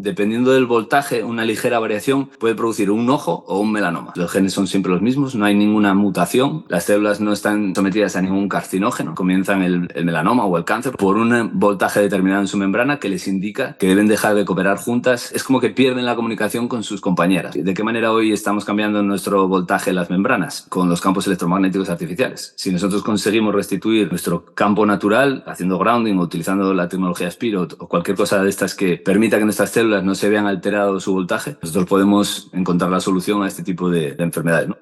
Dependiendo del voltaje, una ligera variación puede producir un ojo o un melanoma. Los genes son siempre los mismos, no hay ninguna mutación, las células no están sometidas a ningún carcinógeno. Comienzan el melanoma o el cáncer por un voltaje determinado en su membrana que les indica que deben dejar de cooperar juntas. Es como que pierden la comunicación con sus compañeras. ¿De qué manera hoy estamos cambiando nuestro voltaje en las membranas? Con los campos electromagnéticos artificiales. Si nosotros conseguimos restituir nuestro campo natural, haciendo grounding o utilizando la tecnología Spirit o cualquier cosa de estas que permita que nuestras células no se vean alterado su voltaje, nosotros podemos encontrar la solución a este tipo de enfermedades, ¿no?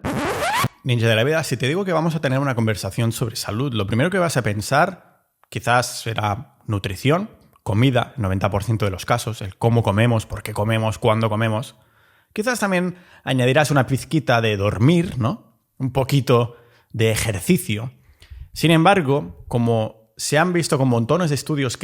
Ninja de la vida, si te digo que vamos a tener una conversación sobre salud, lo primero que vas a pensar quizás será nutrición, comida, 90% de los casos, el cómo comemos, por qué comemos, cuándo comemos. Quizás también añadirás una pizquita de dormir, ¿no? Un poquito de ejercicio. Sin embargo, como se han visto con montones de estudios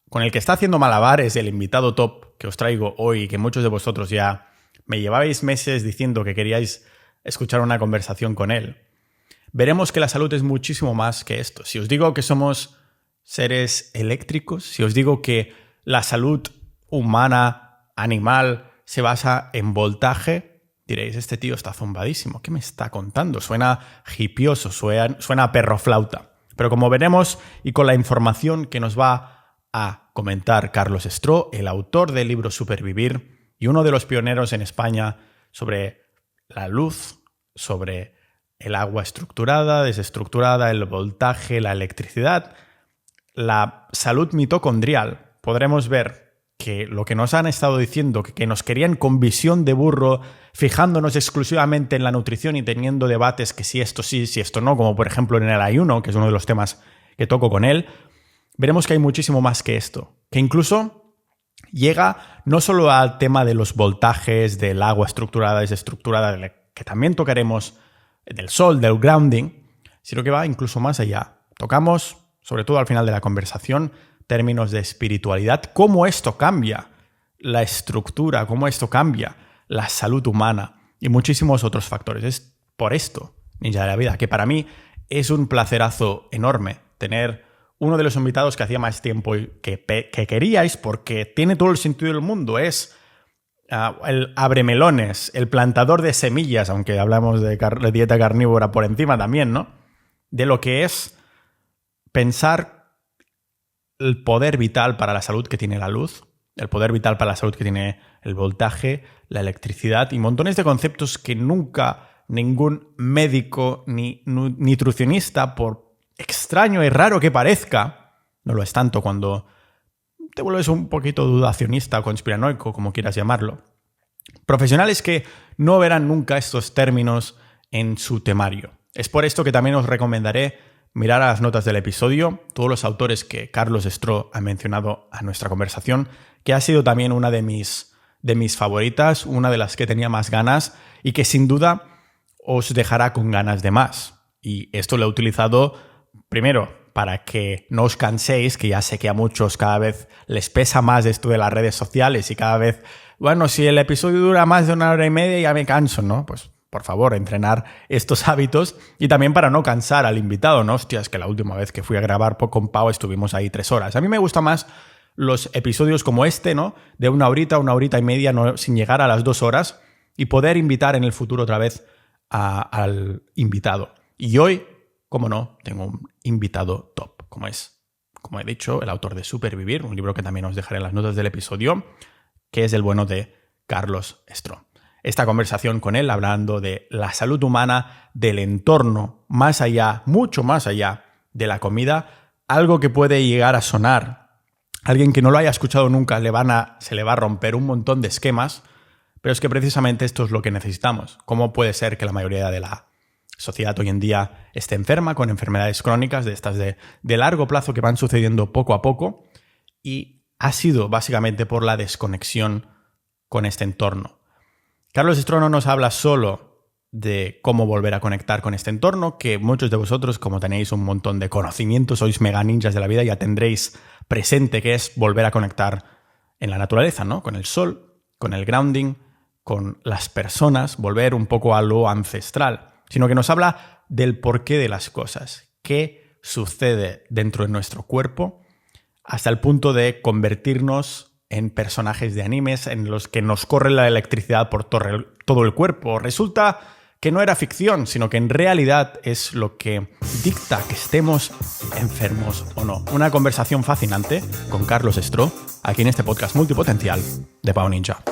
con el que está haciendo malabares el invitado top que os traigo hoy, que muchos de vosotros ya me llevabais meses diciendo que queríais escuchar una conversación con él, veremos que la salud es muchísimo más que esto. Si os digo que somos seres eléctricos, si os digo que la salud humana, animal, se basa en voltaje, diréis, este tío está zumbadísimo. ¿Qué me está contando? Suena hipioso, suena a perro flauta. Pero como veremos, y con la información que nos va a comentar Carlos Stroh, el autor del libro Supervivir y uno de los pioneros en España sobre la luz, sobre el agua estructurada, desestructurada, el voltaje, la electricidad, la salud mitocondrial, podremos ver que lo que nos han estado diciendo, que nos querían con visión de burro, fijándonos exclusivamente en la nutrición y teniendo debates que si esto sí, si esto no, como por ejemplo en el ayuno, que es uno de los temas que toco con él, veremos que hay muchísimo más que esto, que incluso llega no solo al tema de los voltajes, del agua estructurada, desestructurada, que también tocaremos, del sol, del grounding, sino que va incluso más allá. Tocamos, sobre todo al final de la conversación, términos de espiritualidad, cómo esto cambia la estructura, cómo esto cambia la salud humana y muchísimos otros factores. Es por esto, Ninja de la Vida, que para mí es un placerazo enorme tener uno de los invitados que hacía más tiempo que queríais, porque tiene todo el sentido del mundo. Es el abremelones, el plantador de semillas, aunque hablamos de dieta carnívora por encima también, ¿no? De lo que es pensar el poder vital para la salud que tiene la luz, el poder vital para la salud que tiene el voltaje, la electricidad y montones de conceptos que nunca ningún médico ni nutricionista, por extraño y raro que parezca, no lo es tanto cuando te vuelves un poquito dudacionista o conspiranoico, como quieras llamarlo, profesionales que no verán nunca estos términos en su temario. Es por esto que también os recomendaré mirar a las notas del episodio, todos los autores que Carlos Stroh ha mencionado a nuestra conversación, que ha sido también una de mis favoritas, una de las que tenía más ganas y que sin duda os dejará con ganas de más. Y esto lo he utilizado primero para que no os canséis, que ya sé que a muchos cada vez les pesa más esto de las redes sociales y cada vez, bueno, si el episodio dura más de 1 hora y media ya me canso, ¿no? Pues por favor, entrenar estos hábitos y también para no cansar al invitado, ¿no? Hostia, es que la última vez que fui a grabar con Pau estuvimos ahí 3 horas. A mí me gustan más los episodios como este, ¿no? De 1 horita y media, no, sin llegar a las 2 horas y poder invitar en el futuro otra vez al invitado. Y hoy, como no, tengo un invitado top, como he dicho, el autor de Supervivir, un libro que también os dejaré en las notas del episodio, que es el bueno de Carlos Stroh. Esta conversación con él hablando de la salud humana, del entorno, más allá, mucho más allá de la comida, algo que puede llegar a sonar. Alguien que no lo haya escuchado nunca se le va a romper un montón de esquemas, pero es que precisamente esto es lo que necesitamos. ¿Cómo puede ser que la mayoría de la sociedad hoy en día esté enferma con enfermedades crónicas de estas de largo plazo que van sucediendo poco a poco? Y ha sido básicamente por la desconexión con este entorno. Carlos Stroh no nos habla solo de cómo volver a conectar con este entorno, que muchos de vosotros, como tenéis un montón de conocimiento, sois mega ninjas de la vida, ya tendréis presente que es volver a conectar en la naturaleza, ¿no? Con el sol, con el grounding, con las personas, volver un poco a lo ancestral, sino que nos habla del porqué de las cosas, qué sucede dentro de nuestro cuerpo, hasta el punto de convertirnos en personajes de animes en los que nos corre la electricidad por todo el cuerpo. Resulta que no era ficción, sino que en realidad es lo que dicta que estemos enfermos o no. Una conversación fascinante con Carlos Estro, aquí en este podcast multipotencial de Pau Ninja.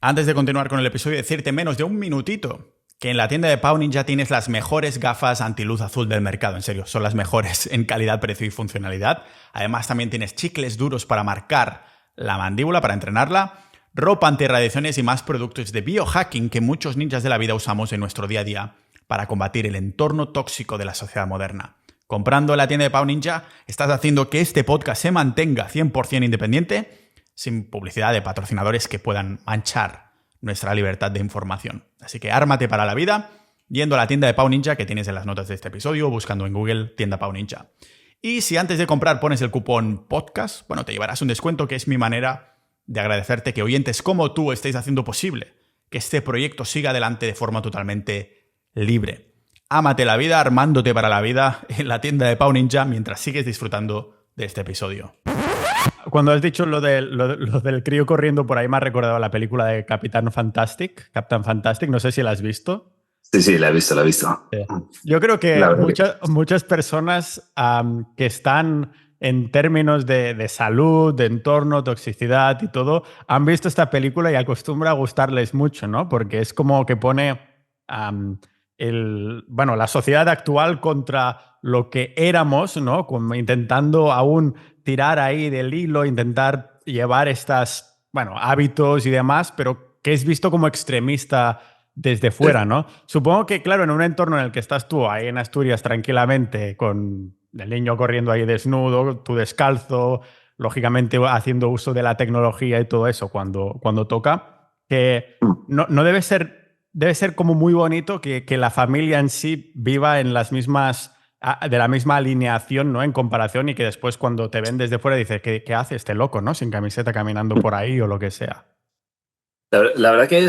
Antes de continuar con el episodio, decirte menos de un minutito que en la tienda de Pau Ninja tienes las mejores gafas antiluz azul del mercado. En serio, son las mejores en calidad, precio y funcionalidad. Además, también tienes chicles duros para marcar la mandíbula, para entrenarla, ropa antirradiaciones y más productos de biohacking que muchos ninjas de la vida usamos en nuestro día a día para combatir el entorno tóxico de la sociedad moderna. Comprando en la tienda de Pau Ninja, estás haciendo que este podcast se mantenga 100% independiente, sin publicidad de patrocinadores que puedan manchar nuestra libertad de información. Así que ármate para la vida yendo a la tienda de Pau Ninja que tienes en las notas de este episodio o buscando en Google tienda Pau Ninja. Y si antes de comprar pones el cupón podcast, bueno, te llevarás un descuento que es mi manera de agradecerte que oyentes como tú estéis haciendo posible que este proyecto siga adelante de forma totalmente libre. Ámate la vida armándote para la vida en la tienda de Pau Ninja mientras sigues disfrutando de este episodio. Cuando has dicho lo del crío corriendo por ahí, me ha recordado la película de Captain Fantastic, no sé si la has visto. Sí, la he visto. Sí. Yo creo que muchas personas que están en términos de salud, de entorno, toxicidad y todo, han visto esta película y acostumbra a gustarles mucho, ¿no? Porque es como que pone la sociedad actual contra lo que éramos, ¿no? Como intentando aún tirar ahí del hilo, intentar llevar hábitos y demás, pero que es visto como extremista desde fuera, ¿no? Supongo que, claro, en un entorno en el que estás tú, ahí en Asturias, tranquilamente, con el niño corriendo ahí desnudo, tú descalzo, lógicamente haciendo uso de la tecnología y todo eso cuando toca, que no debe ser como muy bonito que la familia en sí viva en de la misma alineación, ¿no? En comparación, y que después cuando te ven desde fuera dices, ¿qué hace este loco, ¿no? Sin camiseta caminando por ahí o lo que sea. La verdad que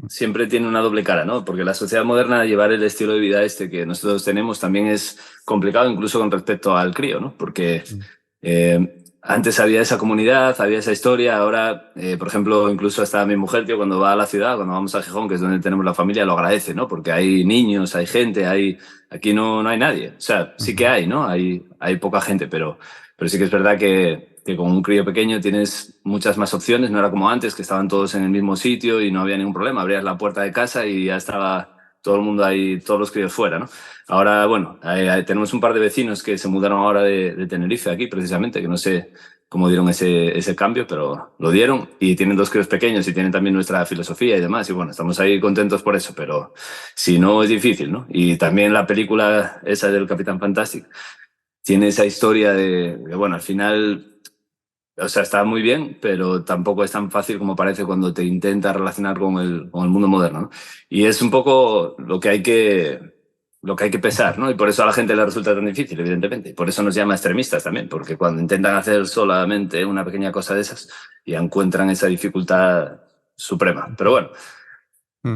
siempre tiene una doble cara, ¿no? Porque la sociedad moderna, llevar el estilo de vida que nosotros tenemos también es complicado, incluso con respecto al crío, ¿no? Porque antes había esa comunidad, había esa historia, ahora, por ejemplo, incluso hasta mi mujer, tío, cuando va a la ciudad, cuando vamos a Gijón, que es donde tenemos la familia, lo agradece, ¿no? Porque hay niños, hay gente, aquí no hay nadie. O sea, sí que hay, ¿no? Hay poca gente, pero sí que es verdad que con un crío pequeño tienes muchas más opciones. No era como antes, que estaban todos en el mismo sitio y no había ningún problema. Abrías la puerta de casa y ya estaba todo el mundo ahí, todos los críos fuera, ¿no? Ahora, bueno, tenemos un par de vecinos que se mudaron ahora de Tenerife aquí, precisamente, que no sé cómo dieron ese cambio, pero lo dieron, y tienen 2 críos pequeños y tienen también nuestra filosofía y demás, y bueno, estamos ahí contentos por eso, pero si no es difícil, ¿no? Y también la película esa del Capitán Fantastic tiene esa historia de bueno, al final, o sea, está muy bien, pero tampoco es tan fácil como parece cuando te intentas relacionar con el mundo moderno, ¿no? Y es un poco lo que hay que pesar, ¿no? Y por eso a la gente le resulta tan difícil, evidentemente. Y por eso nos llama extremistas también, porque cuando intentan hacer solamente una pequeña cosa de esas, ya encuentran esa dificultad suprema. Pero bueno,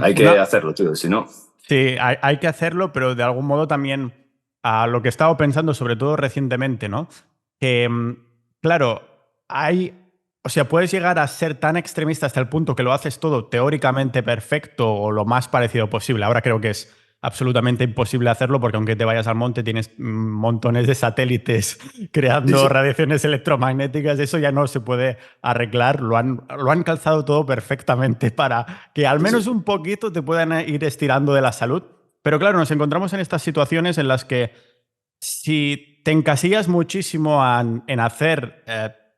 hay que hacerlo, tío, si no... Sí, hay que hacerlo, pero de algún modo también a lo que he estado pensando, sobre todo recientemente, ¿no? Que, claro, puedes llegar a ser tan extremista hasta el punto que lo haces todo teóricamente perfecto o lo más parecido posible. Ahora creo que es absolutamente imposible hacerlo porque aunque te vayas al monte tienes montones de satélites creando radiaciones electromagnéticas. Eso ya no se puede arreglar. Lo han calzado todo perfectamente para que al menos un poquito te puedan ir estirando de la salud. Pero claro, nos encontramos en estas situaciones en las que si te encasillas muchísimo en hacer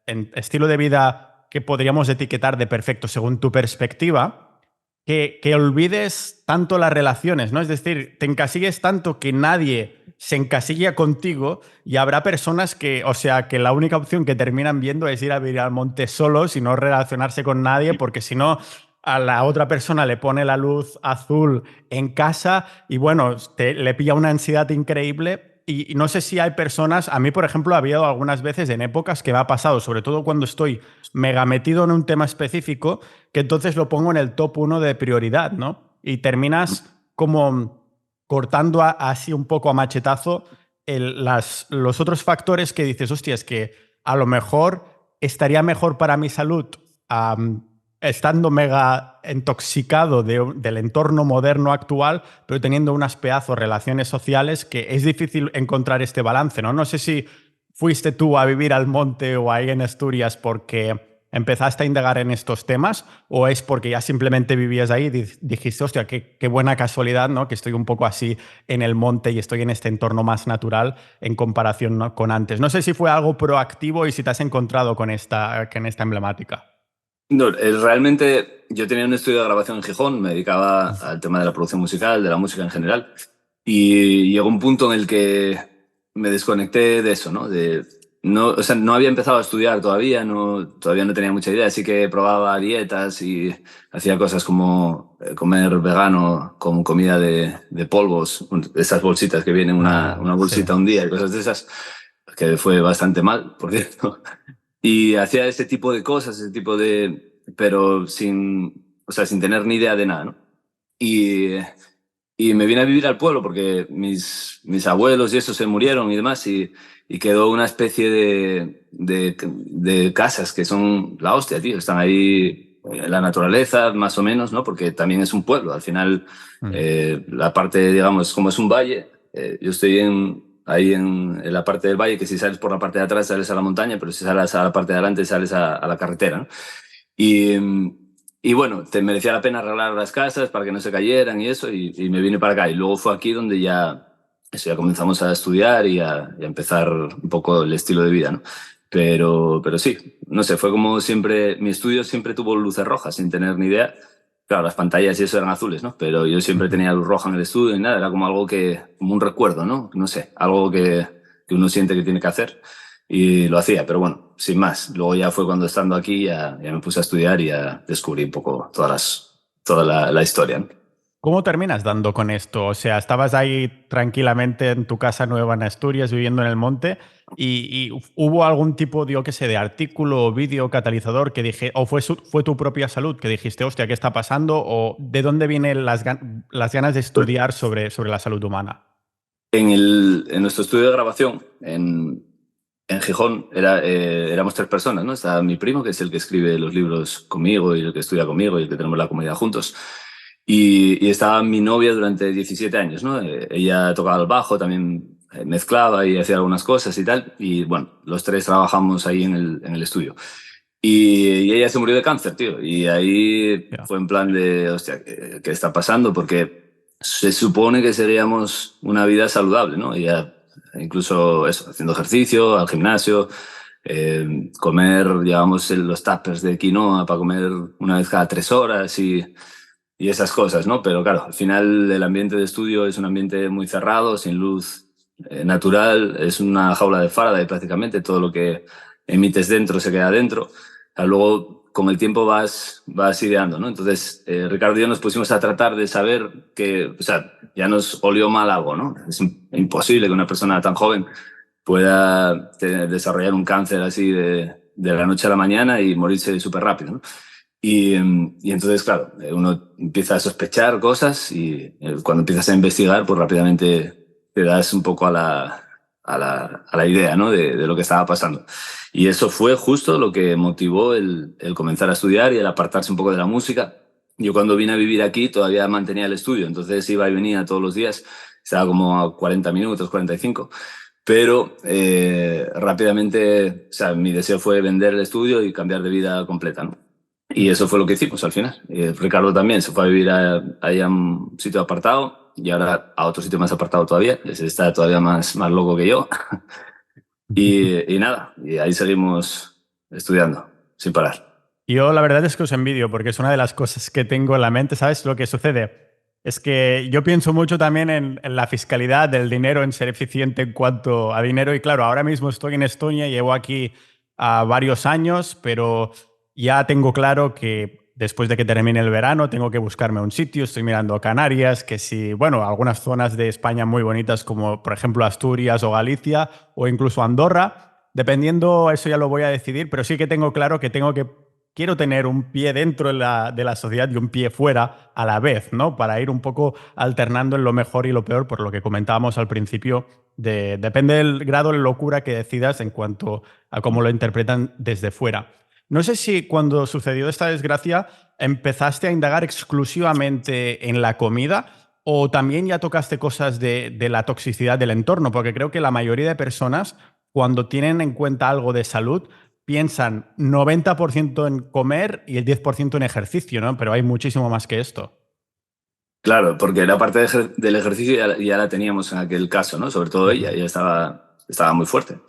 en estilo de vida que podríamos etiquetar de perfecto según tu perspectiva, que olvides tanto las relaciones, ¿no? Es decir, te encasilles tanto que nadie se encasilla contigo y habrá personas que la única opción que terminan viendo es ir a vivir al monte solos y no relacionarse con nadie, porque si no, a la otra persona le pone la luz azul en casa y bueno, le pilla una ansiedad increíble. Y no sé si hay personas, a mí por ejemplo ha habido algunas veces en épocas que me ha pasado, sobre todo cuando estoy mega metido en un tema específico, que entonces lo pongo en el top 1 de prioridad, ¿no? Y terminas como cortando así un poco a machetazo los otros factores que dices, hostia, es que a lo mejor estaría mejor para mi salud estando mega intoxicado del entorno moderno actual, pero teniendo unas pedazos relaciones sociales que es difícil encontrar este balance, ¿no? No sé si fuiste tú a vivir al monte o ahí en Asturias porque empezaste a indagar en estos temas o es porque ya simplemente vivías ahí y dijiste, hostia, qué buena casualidad, ¿no? Que estoy un poco así en el monte y estoy en este entorno más natural en comparación, ¿no?, con antes. No sé si fue algo proactivo y si te has encontrado con esta emblemática. No, realmente yo tenía un estudio de grabación en Gijón, me dedicaba al tema de la producción musical, de la música en general, y llegó un punto en el que me desconecté de eso, ¿no? No, o sea, no había empezado a estudiar todavía, todavía no tenía mucha idea, así que probaba dietas y hacía cosas como comer vegano con comida de polvos, esas bolsitas que vienen una bolsita Sí. un día y cosas de esas, que fue bastante mal, por cierto. Y hacía ese tipo de cosas, pero o sea, sin tener ni idea de nada, ¿no? Y, y me vine a vivir al pueblo porque mis abuelos y eso se murieron y demás y quedó una especie de casas que son la hostia, tío. Están ahí en la naturaleza, más o menos, ¿no? Porque también es un pueblo. Al final, la parte, digamos, como es un valle, yo estoy ahí en la parte del valle, que si sales por la parte de atrás sales a la montaña, pero si sales a la parte de adelante sales a la carretera, ¿no? Y, y bueno, te merecía la pena arreglar las casas para que no se cayeran y eso, y me vine para acá. Y luego fue aquí donde ya comenzamos a estudiar y a empezar un poco el estilo de vida, ¿no? Pero sí, no sé, fue como siempre, mi estudio siempre tuvo luces rojas sin tener ni idea. Claro, las pantallas y eso eran azules, ¿no? Pero yo siempre tenía luz roja en el estudio y nada, era como algo como un recuerdo, ¿no? No sé, algo que uno siente que tiene que hacer y lo hacía, pero bueno, sin más. Luego ya fue cuando estando aquí ya me puse a estudiar y ya descubrí un poco toda la historia, ¿no? ¿Cómo terminas dando con esto? O sea, estabas ahí tranquilamente en tu casa nueva en Asturias, viviendo en el monte, y hubo algún tipo, yo qué sé, de artículo o vídeo catalizador que dije, o fue tu propia salud que dijiste, hostia, ¿qué está pasando? O ¿de dónde vienen las ganas de estudiar sobre la salud humana? En nuestro estudio de grabación, en Gijón, éramos 3 personas, ¿no? Estaba mi primo, que es el que escribe los libros conmigo y el que estudia conmigo y el que tenemos la comunidad juntos. Y estaba mi novia durante 17 años, ¿no? Ella tocaba el bajo, también mezclaba y hacía algunas cosas y tal. Y bueno, los 3 trabajamos ahí en el estudio. Y ella se murió de cáncer, tío. Y ahí Ya. fue en plan de, hostia, ¿qué está pasando? Porque se supone que seríamos una vida saludable, ¿no? Ella, incluso eso, haciendo ejercicio, al gimnasio, comer, digamos, los tuppers de quinoa para comer una vez cada 3 horas y esas cosas, ¿no? Pero claro, al final el ambiente de estudio es un ambiente muy cerrado, sin luz natural, es una jaula de Faraday prácticamente, todo lo que emites dentro se queda dentro. Luego, con el tiempo vas ideando, ¿no? Entonces, Ricardo y yo nos pusimos a tratar de saber que, o sea, ya nos olió mal algo, ¿no? Es imposible que una persona tan joven pueda desarrollar un cáncer así de la noche a la mañana y morirse súper rápido, ¿no? Y entonces, claro, uno empieza a sospechar cosas y cuando empiezas a investigar, pues rápidamente te das un poco a la idea, ¿no? de lo que estaba pasando. Y eso fue justo lo que motivó el comenzar a estudiar y el apartarse un poco de la música. Yo cuando vine a vivir aquí todavía mantenía el estudio, entonces iba y venía todos los días, estaba como a 40 minutos, 45. Pero rápidamente, o sea, mi deseo fue vender el estudio y cambiar de vida completa, ¿no? Y eso fue lo que hicimos al final. Ricardo también se fue a vivir ahí a un sitio apartado y ahora a otro sitio más apartado todavía. Ese está todavía más loco que yo. Y nada, y ahí seguimos estudiando sin parar. Yo la verdad es que os envidio porque es una de las cosas que tengo en la mente. ¿Sabes lo que sucede? Es que yo pienso mucho también en la fiscalidad del dinero, en ser eficiente en cuanto a dinero. Y claro, ahora mismo estoy en Estonia, llevo aquí varios años, pero ya tengo claro que después de que termine el verano tengo que buscarme un sitio. Estoy mirando Canarias, que sí, bueno, algunas zonas de España muy bonitas como por ejemplo Asturias o Galicia o incluso Andorra. Dependiendo, eso ya lo voy a decidir, pero sí que tengo claro que tengo que quiero tener un pie dentro de la sociedad y un pie fuera a la vez, ¿no? Para ir un poco alternando en lo mejor y lo peor, por lo que comentábamos al principio, depende del grado de locura que decidas en cuanto a cómo lo interpretan desde fuera. No sé si cuando sucedió esta desgracia empezaste a indagar exclusivamente en la comida o también ya tocaste cosas de la toxicidad del entorno, porque creo que la mayoría de personas, cuando tienen en cuenta algo de salud, piensan 90% en comer y el 10% en ejercicio, ¿no? Pero hay muchísimo más que esto. Claro, porque la parte del ejercicio ya la teníamos en aquel caso, ¿no? Sobre todo ella estaba muy fuerte.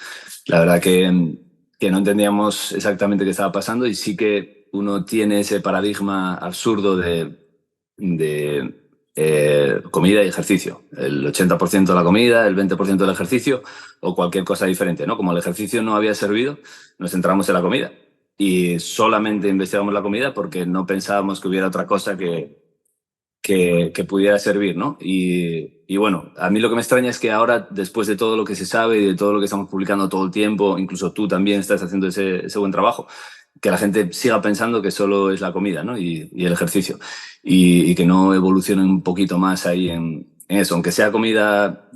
La verdad que no entendíamos exactamente qué estaba pasando y sí que uno tiene ese paradigma absurdo de comida y ejercicio. El 80% de la comida, el 20% del ejercicio o cualquier cosa diferente, ¿no? Como el ejercicio no había servido, nos centramos en la comida y solamente investigamos la comida porque no pensábamos que hubiera otra cosa que pudiera servir, ¿no? Y bueno, a mí lo que me extraña es que ahora, después de todo lo que se sabe y de todo lo que estamos publicando todo el tiempo, incluso tú también estás haciendo ese buen trabajo, que la gente siga pensando que solo es la comida, ¿no? Y el ejercicio. Y que no evolucionen un poquito más ahí en eso, aunque sea comida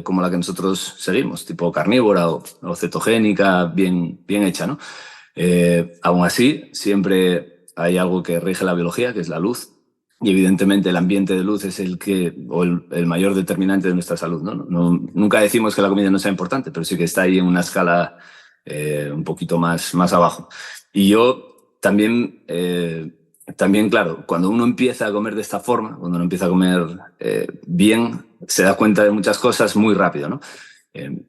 como la que nosotros seguimos, tipo carnívora o cetogénica, bien hecha, ¿no? Aún así, siempre hay algo que rige la biología, que es la luz. Y evidentemente el ambiente de luz es el mayor determinante de nuestra salud, ¿no? Nunca decimos que la comida no sea importante, pero sí que está ahí en una escala un poquito más abajo. Y yo también, claro, cuando uno empieza a comer de esta forma, cuando uno empieza a comer bien, se da cuenta de muchas cosas muy rápido, ¿no?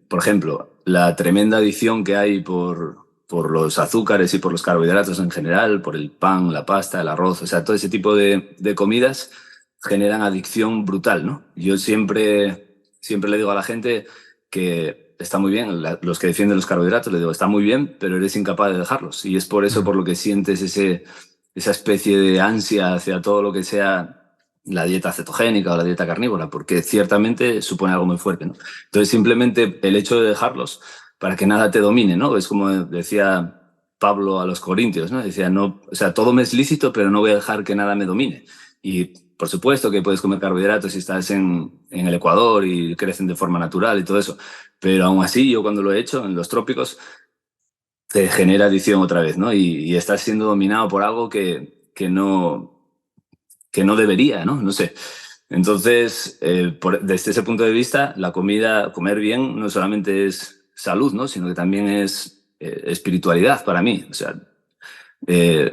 Por ejemplo, la tremenda adicción que hay por los azúcares y por los carbohidratos en general, por el pan, la pasta, el arroz, o sea, todo ese tipo de comidas generan adicción brutal, ¿no? Yo siempre le digo a la gente que está muy bien, los que defienden los carbohidratos, le digo, está muy bien, pero eres incapaz de dejarlos. Y es por eso por lo que sientes esa especie de ansia hacia todo lo que sea la dieta cetogénica o la dieta carnívora, porque ciertamente supone algo muy fuerte, ¿no? Entonces, simplemente el hecho de dejarlos para que nada te domine, ¿no? Es como decía Pablo a los corintios, ¿no? Decía, no, o sea, todo me es lícito, pero no voy a dejar que nada me domine. Y por supuesto que puedes comer carbohidratos si estás en el Ecuador y crecen de forma natural y todo eso, pero aún así yo cuando lo he hecho en los trópicos te genera adicción otra vez, ¿no? Y estás siendo dominado por algo que no debería, ¿no? No sé. Entonces, desde ese punto de vista, la comida, comer bien, no solamente es salud, ¿no? Sino que también es espiritualidad para mí. O sea,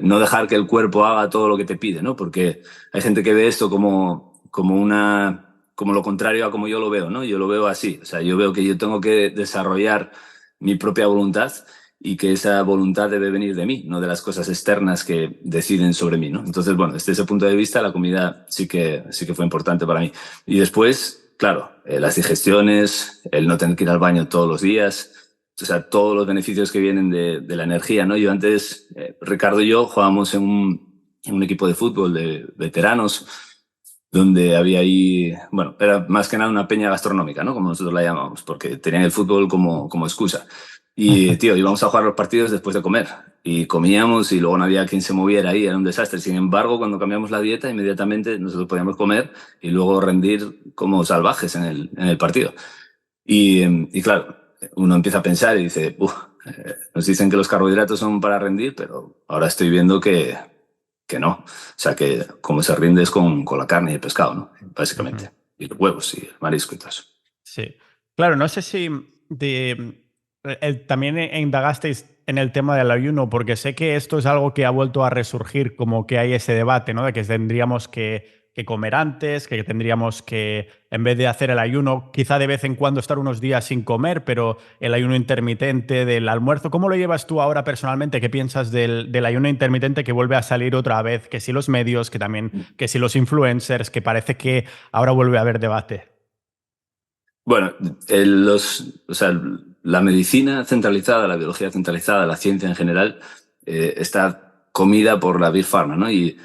no dejar que el cuerpo haga todo lo que te pide, ¿no? Porque hay gente que ve esto como lo contrario a como yo lo veo, ¿no? Yo lo veo así. O sea, yo veo que yo tengo que desarrollar mi propia voluntad y que esa voluntad debe venir de mí, no de las cosas externas que deciden sobre mí, ¿no? Entonces, bueno, desde ese punto de vista, la comida sí que fue importante para mí. Y después, claro, las digestiones, el no tener que ir al baño todos los días, o sea, todos los beneficios que vienen de la energía, ¿no? Yo antes, Ricardo y yo jugábamos en un equipo de fútbol de veteranos, donde había ahí, bueno, era más que nada una peña gastronómica, ¿no? Como nosotros la llamamos, porque tenían el fútbol como excusa. Y, tío, íbamos a jugar los partidos después de comer. Y comíamos y luego no había quien se moviera ahí, era un desastre. Sin embargo, cuando cambiamos la dieta, inmediatamente nosotros podíamos comer y luego rendir como salvajes en el partido. Y claro, uno empieza a pensar y dice, nos dicen que los carbohidratos son para rendir, pero ahora estoy viendo que no. O sea, que como se rinde es con la carne y el pescado, ¿no? Básicamente. Y los huevos y el marisco y todo eso. Sí. Claro, no sé si también indagasteis en el tema del ayuno, porque sé que esto es algo que ha vuelto a resurgir, como que hay ese debate, ¿no? De que tendríamos que comer antes, que tendríamos que, en vez de hacer el ayuno, quizá de vez en cuando estar unos días sin comer, pero el ayuno intermitente del almuerzo. ¿Cómo lo llevas tú ahora personalmente? ¿Qué piensas del ayuno intermitente que vuelve a salir otra vez? Que si los medios, que también, que si los influencers, que parece que ahora vuelve a haber debate. Bueno, o sea, la medicina centralizada, la biología centralizada, la ciencia en general, está comida por la Big Pharma, ¿no? Y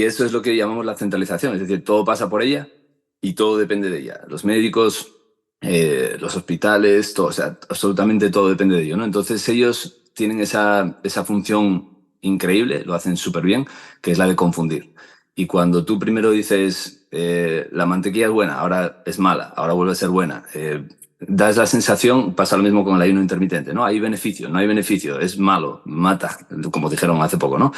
eso es lo que llamamos la centralización, es decir, todo pasa por ella y todo depende de ella. Los médicos, los hospitales, todo, o sea, absolutamente todo depende de ello, ¿no? Entonces ellos tienen esa función increíble, lo hacen súper bien, que es la de confundir. Y cuando tú primero dices, la mantequilla es buena, ahora es mala, ahora vuelve a ser buena, das la sensación, pasa lo mismo con el ayuno intermitente, ¿no? Hay beneficio, no hay beneficio, es malo, mata, como dijeron hace poco, ¿no?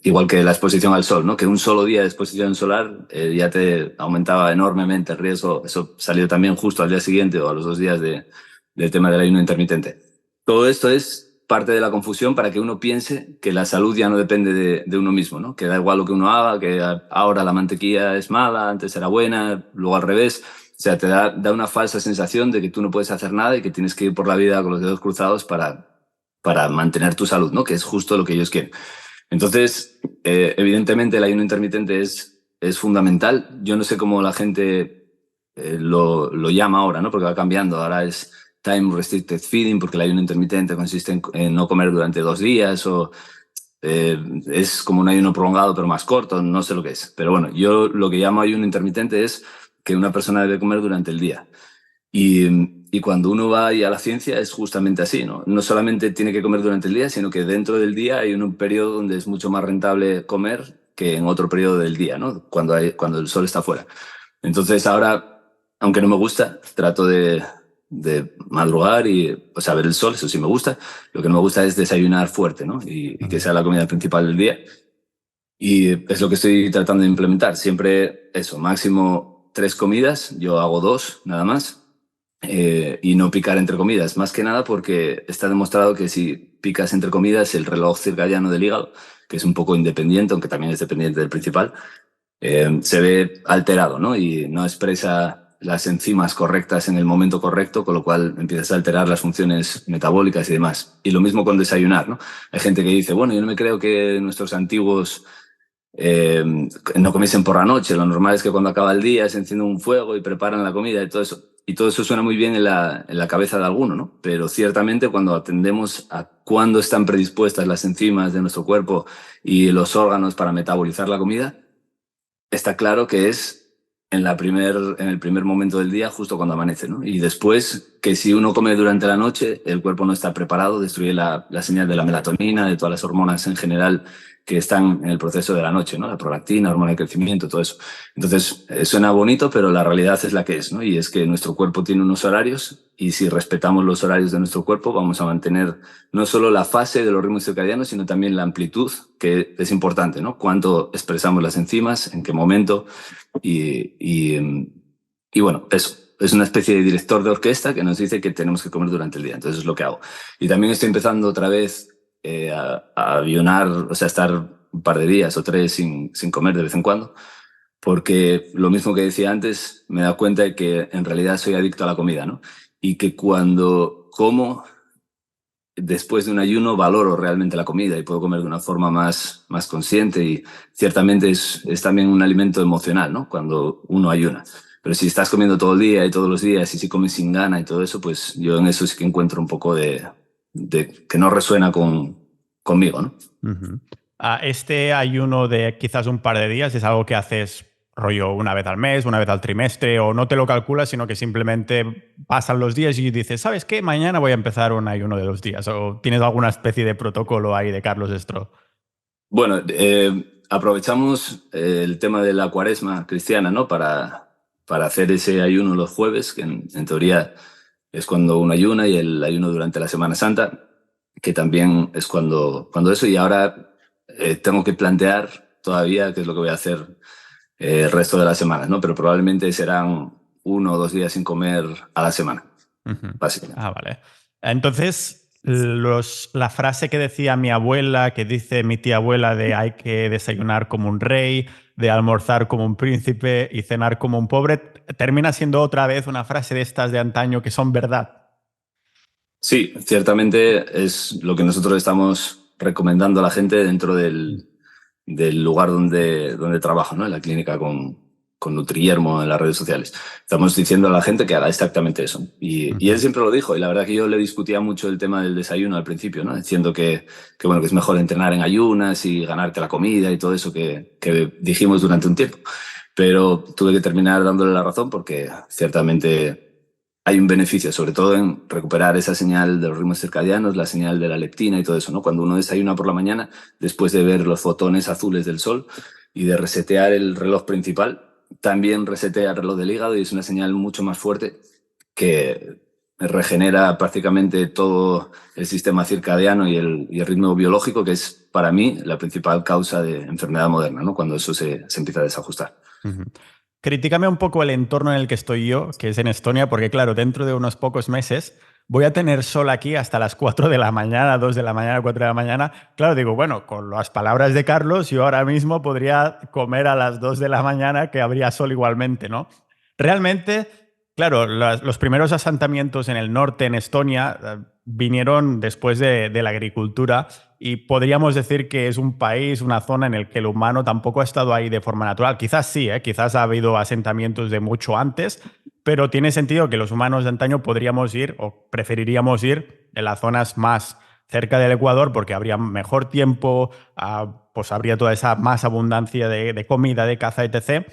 Igual que la exposición al sol, ¿no? Que un solo día de exposición solar ya te aumentaba enormemente el riesgo. Eso salió también justo al día siguiente o a los 2 días del tema del ayuno intermitente. Todo esto es parte de la confusión para que uno piense que la salud ya no depende de uno mismo, ¿no? Que da igual lo que uno haga, que ahora la mantequilla es mala, antes era buena, luego al revés. O sea, te da una falsa sensación de que tú no puedes hacer nada y que tienes que ir por la vida con los dedos cruzados para mantener tu salud, ¿no? Que es justo lo que ellos quieren. Entonces, evidentemente el ayuno intermitente es fundamental. Yo no sé cómo la gente lo llama ahora, ¿no? Porque va cambiando. Ahora es time restricted feeding, porque el ayuno intermitente consiste en no comer durante 2 días o es como un ayuno prolongado pero más corto, no sé lo que es. Pero bueno, yo lo que llamo ayuno intermitente es que una persona debe comer durante el día. Y cuando uno va ahí a la ciencia es justamente así, ¿no? No solamente tiene que comer durante el día, sino que dentro del día hay un periodo donde es mucho más rentable comer que en otro periodo del día, ¿no? Cuando el sol está fuera. Entonces ahora, aunque no me gusta, trato de madrugar y, o sea, ver el sol, eso sí me gusta. Lo que no me gusta es desayunar fuerte, ¿no? Y que sea la comida principal del día. Y es lo que estoy tratando de implementar. Siempre eso, máximo 3 comidas. Yo hago 2, nada más. Y no picar entre comidas, más que nada porque está demostrado que si picas entre comidas, el reloj circadiano del hígado, que es un poco independiente, aunque también es dependiente del principal, se ve alterado, ¿no? Y no expresa las enzimas correctas en el momento correcto, con lo cual empiezas a alterar las funciones metabólicas y demás. Y lo mismo con desayunar, ¿no? Hay gente que dice, bueno, yo no me creo que nuestros antiguos no comiesen por la noche. Lo normal es que cuando acaba el día se enciende un fuego y preparan la comida y todo eso. Y todo eso suena muy bien en la cabeza de alguno, ¿no? Pero ciertamente cuando atendemos a cuándo están predispuestas las enzimas de nuestro cuerpo y los órganos para metabolizar la comida, está claro que es en el primer momento del día, justo cuando amanece, ¿no? Y después, que si uno come durante la noche, el cuerpo no está preparado, destruye la señal de la melatonina, de todas las hormonas en general que están en el proceso de la noche, ¿no? La prolactina, hormona de crecimiento, todo eso. Entonces, suena bonito, pero la realidad es la que es, ¿no? Y es que nuestro cuerpo tiene unos horarios y si respetamos los horarios de nuestro cuerpo, vamos a mantener no solo la fase de los ritmos circadianos, sino también la amplitud, que es importante, ¿no? Cuánto expresamos las enzimas, en qué momento y bueno, eso. Es una especie de director de orquesta que nos dice que tenemos que comer durante el día. Entonces es lo que hago. Y también estoy empezando otra vez a ayunar, o sea, estar un par de días o 3 sin comer de vez en cuando, porque lo mismo que decía antes, me he dado cuenta de que en realidad soy adicto a la comida, ¿no? Y que cuando como, después de un ayuno, valoro realmente la comida y puedo comer de una forma más consciente y ciertamente es también un alimento emocional, ¿no? Cuando uno ayuna. Pero si estás comiendo todo el día y todos los días y si comes sin gana y todo eso, pues yo en eso sí que encuentro un poco de que no resuena conmigo, ¿no? Uh-huh. Este ayuno de quizás un par de días es algo que haces rollo una vez al mes, una vez al trimestre, o no te lo calculas, sino que simplemente pasan los días y dices, ¿sabes qué? Mañana voy a empezar un ayuno de 2 días. ¿O tienes alguna especie de protocolo ahí de Carlos Estro? Bueno, aprovechamos el tema de la cuaresma cristiana, ¿no? Para hacer ese ayuno los jueves, que en teoría es cuando uno ayuna, y el ayuno durante la Semana Santa, que también es cuando eso. Y ahora tengo que plantear todavía qué es lo que voy a hacer el resto de las semanas, ¿no? Pero probablemente serán 1 o 2 días sin comer a la semana, básicamente. Vale. Entonces, la frase que decía mi abuela, que dice mi tía abuela de hay que desayunar como un rey, de almorzar como un príncipe y cenar como un pobre, termina siendo otra vez una frase de estas de antaño que son verdad. Sí, ciertamente es lo que nosotros estamos recomendando a la gente dentro del lugar donde trabajo, ¿no? En la clínica con Nutriermo en las redes sociales. Estamos diciendo a la gente que haga exactamente eso. Y él siempre lo dijo, y la verdad que yo le discutía mucho el tema del desayuno al principio, ¿no? Diciendo que bueno, que es mejor entrenar en ayunas y ganarte la comida y todo eso que dijimos durante un tiempo. Pero tuve que terminar dándole la razón porque ciertamente hay un beneficio, sobre todo en recuperar esa señal de los ritmos circadianos, la señal de la leptina y todo eso, ¿no? Cuando uno desayuna por la mañana, después de ver los fotones azules del sol y de resetear el reloj principal, también resetea el reloj del hígado y es una señal mucho más fuerte que regenera prácticamente todo el sistema circadiano y el ritmo biológico, que es para mí la principal causa de enfermedad moderna, ¿no? Cuando eso se empieza a desajustar. Ujú. Critícame un poco el entorno en el que estoy yo, que es en Estonia, porque claro, dentro de unos pocos meses voy a tener sol aquí hasta las 4 de la mañana, 2 de la mañana, 4 de la mañana. Claro, digo, bueno, con las palabras de Carlos, yo ahora mismo podría comer a las 2 de la mañana, que habría sol igualmente, ¿no? Realmente, claro, los primeros asentamientos en el norte, en Estonia, vinieron después de la agricultura y podríamos decir que es un país, una zona en el que el humano tampoco ha estado ahí de forma natural. Quizás sí, quizás ha habido asentamientos de mucho antes, pero tiene sentido que los humanos de antaño podríamos ir o preferiríamos ir en las zonas más cerca del Ecuador porque habría mejor tiempo, pues habría toda esa más abundancia de comida, de caza, etc.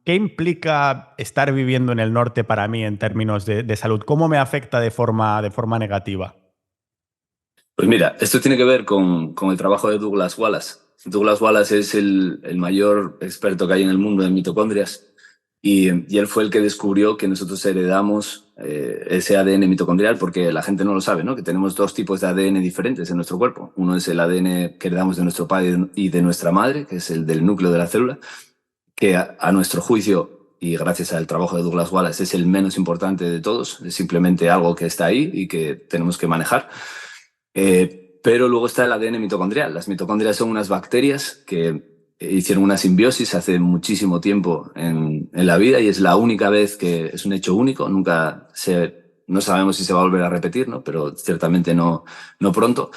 ¿Qué implica estar viviendo en el norte para mí en términos de salud? ¿Cómo me afecta de forma negativa? Pues mira, esto tiene que ver con el trabajo de Douglas Wallace. Douglas Wallace es el mayor experto que hay en el mundo en mitocondrias y él fue el que descubrió que nosotros heredamos ese ADN mitocondrial porque la gente no lo sabe, ¿no? Que tenemos dos tipos de ADN diferentes en nuestro cuerpo. Uno es el ADN que heredamos de nuestro padre y de nuestra madre, que es el del núcleo de la célula, que a nuestro juicio y gracias al trabajo de Douglas Wallace es el menos importante de todos, es simplemente algo que está ahí y que tenemos que manejar. Pero luego está el ADN mitocondrial. Las mitocondrias son unas bacterias que hicieron una simbiosis hace muchísimo tiempo en la vida y es la única vez que es un hecho único. No sabemos si se va a volver a repetir, ¿no? Pero ciertamente no pronto.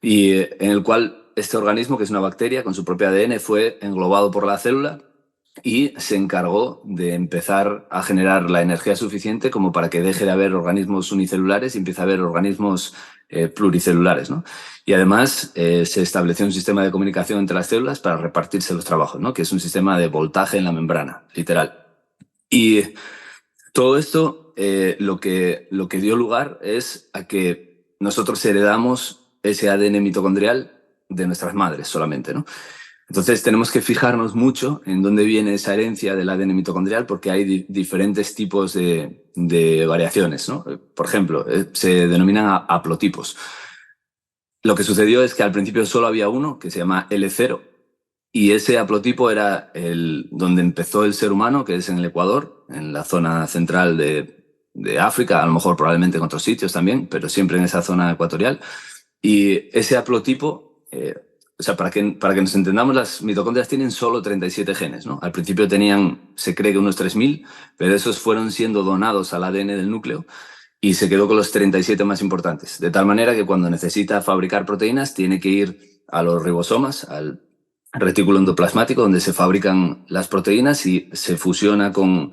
Y en el cual este organismo, que es una bacteria con su propio ADN, fue englobado por la célula y se encargó de empezar a generar la energía suficiente como para que deje de haber organismos unicelulares y empiece a haber organismos pluricelulares, ¿no? Y además se estableció un sistema de comunicación entre las células para repartirse los trabajos, ¿no? Que es un sistema de voltaje en la membrana, literal. Y todo esto lo que dio lugar es a que nosotros heredamos ese ADN mitocondrial de nuestras madres solamente, ¿no? Entonces tenemos que fijarnos mucho en dónde viene esa herencia del ADN mitocondrial porque hay diferentes tipos de variaciones, ¿no? Por ejemplo, se denominan haplotipos. Lo que sucedió es que al principio solo había uno, que se llama L0, y ese haplotipo era donde empezó el ser humano, que es en el Ecuador, en la zona central de África, a lo mejor probablemente en otros sitios también, pero siempre en esa zona ecuatorial. Y ese haplotipo... o sea, para que nos entendamos, las mitocondrias tienen solo 37 genes, ¿no? Al principio se cree que unos 3.000, pero esos fueron siendo donados al ADN del núcleo y se quedó con los 37 más importantes. De tal manera que cuando necesita fabricar proteínas tiene que ir a los ribosomas, al retículo endoplasmático, donde se fabrican las proteínas y se fusiona con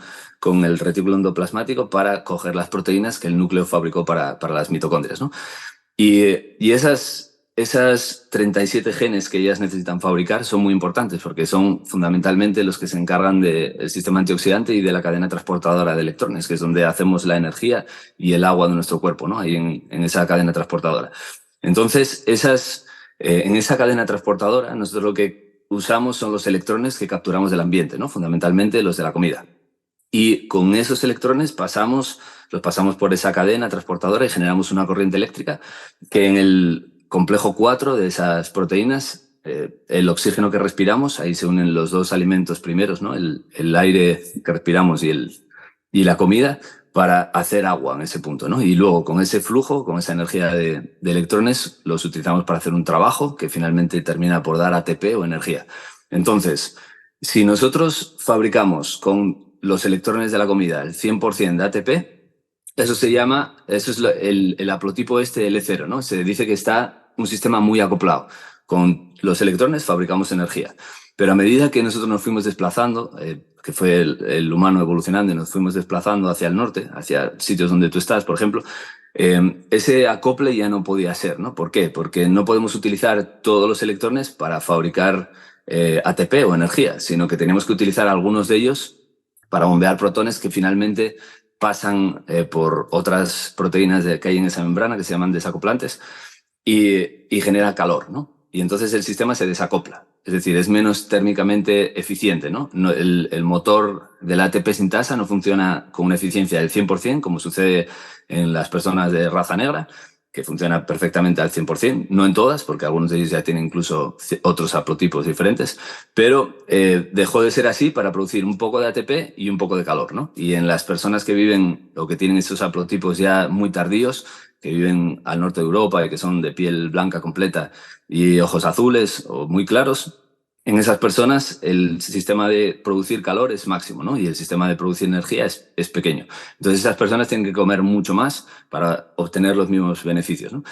el retículo endoplasmático para coger las proteínas que el núcleo fabricó para las mitocondrias, ¿no? Y esas 37 genes que ellas necesitan fabricar son muy importantes porque son fundamentalmente los que se encargan del sistema antioxidante y de la cadena transportadora de electrones, que es donde hacemos la energía y el agua de nuestro cuerpo, ¿no? Ahí en esa cadena transportadora. Entonces, en esa cadena transportadora, nosotros lo que usamos son los electrones que capturamos del ambiente, ¿no? Fundamentalmente los de la comida. Y con esos electrones los pasamos por esa cadena transportadora y generamos una corriente eléctrica que en el complejo 4 de esas proteínas, el oxígeno que respiramos, ahí se unen los dos alimentos primeros, ¿no? El aire que respiramos y la comida para hacer agua en ese punto, ¿no? Y luego con ese flujo, con esa energía de electrones, los utilizamos para hacer un trabajo que finalmente termina por dar ATP o energía. Entonces, si nosotros fabricamos con los electrones de la comida el 100% de ATP, eso es el haplotipo L0, ¿no? Se dice que está un sistema muy acoplado. Con los electrones fabricamos energía. Pero a medida que nosotros nos fuimos desplazando, que fue el humano evolucionando y nos fuimos desplazando hacia el norte, hacia sitios donde tú estás, por ejemplo, ese acople ya no podía ser, ¿no? ¿Por qué? Porque no podemos utilizar todos los electrones para fabricar ATP o energía, sino que tenemos que utilizar algunos de ellos para bombear protones que finalmente pasan por otras proteínas que hay en esa membrana que se llaman desacoplantes y genera calor, ¿no? Y entonces el sistema se desacopla. Es decir, es menos térmicamente eficiente, ¿no? El motor del ATP sintasa no funciona con una eficiencia del 100%, como sucede en las personas de raza negra, que funciona perfectamente al 100%, no en todas, porque algunos de ellos ya tienen incluso otros haplotipos diferentes, pero dejó de ser así para producir un poco de ATP y un poco de calor, ¿no? Y en las personas que viven o que tienen estos haplotipos ya muy tardíos, que viven al norte de Europa y que son de piel blanca completa y ojos azules o muy claros, en esas personas el sistema de producir calor es máximo, ¿no? Y el sistema de producir energía es pequeño. Entonces esas personas tienen que comer mucho más para obtener los mismos beneficios, ¿no?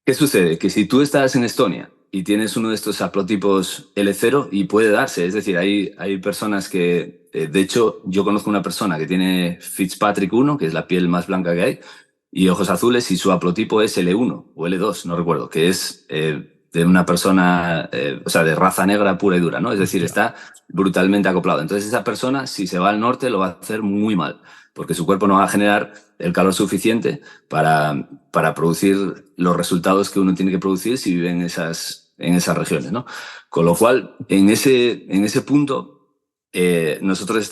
¿Qué sucede? Que si tú estás en Estonia y tienes uno de estos haplotipos L0, y puede darse, es decir, hay personas que, de hecho, yo conozco una persona que tiene Fitzpatrick 1, que es la piel más blanca que hay, y ojos azules, y su haplotipo es L1 o L2, no recuerdo, que es de una persona, o sea, de raza negra pura y dura, ¿no? Es decir, está brutalmente acoplado. Entonces esa persona, si se va al norte, lo va a hacer muy mal, porque su cuerpo no va a generar el calor suficiente para producir los resultados que uno tiene que producir si vive en esas regiones, ¿no? Con lo cual, en ese punto, nosotros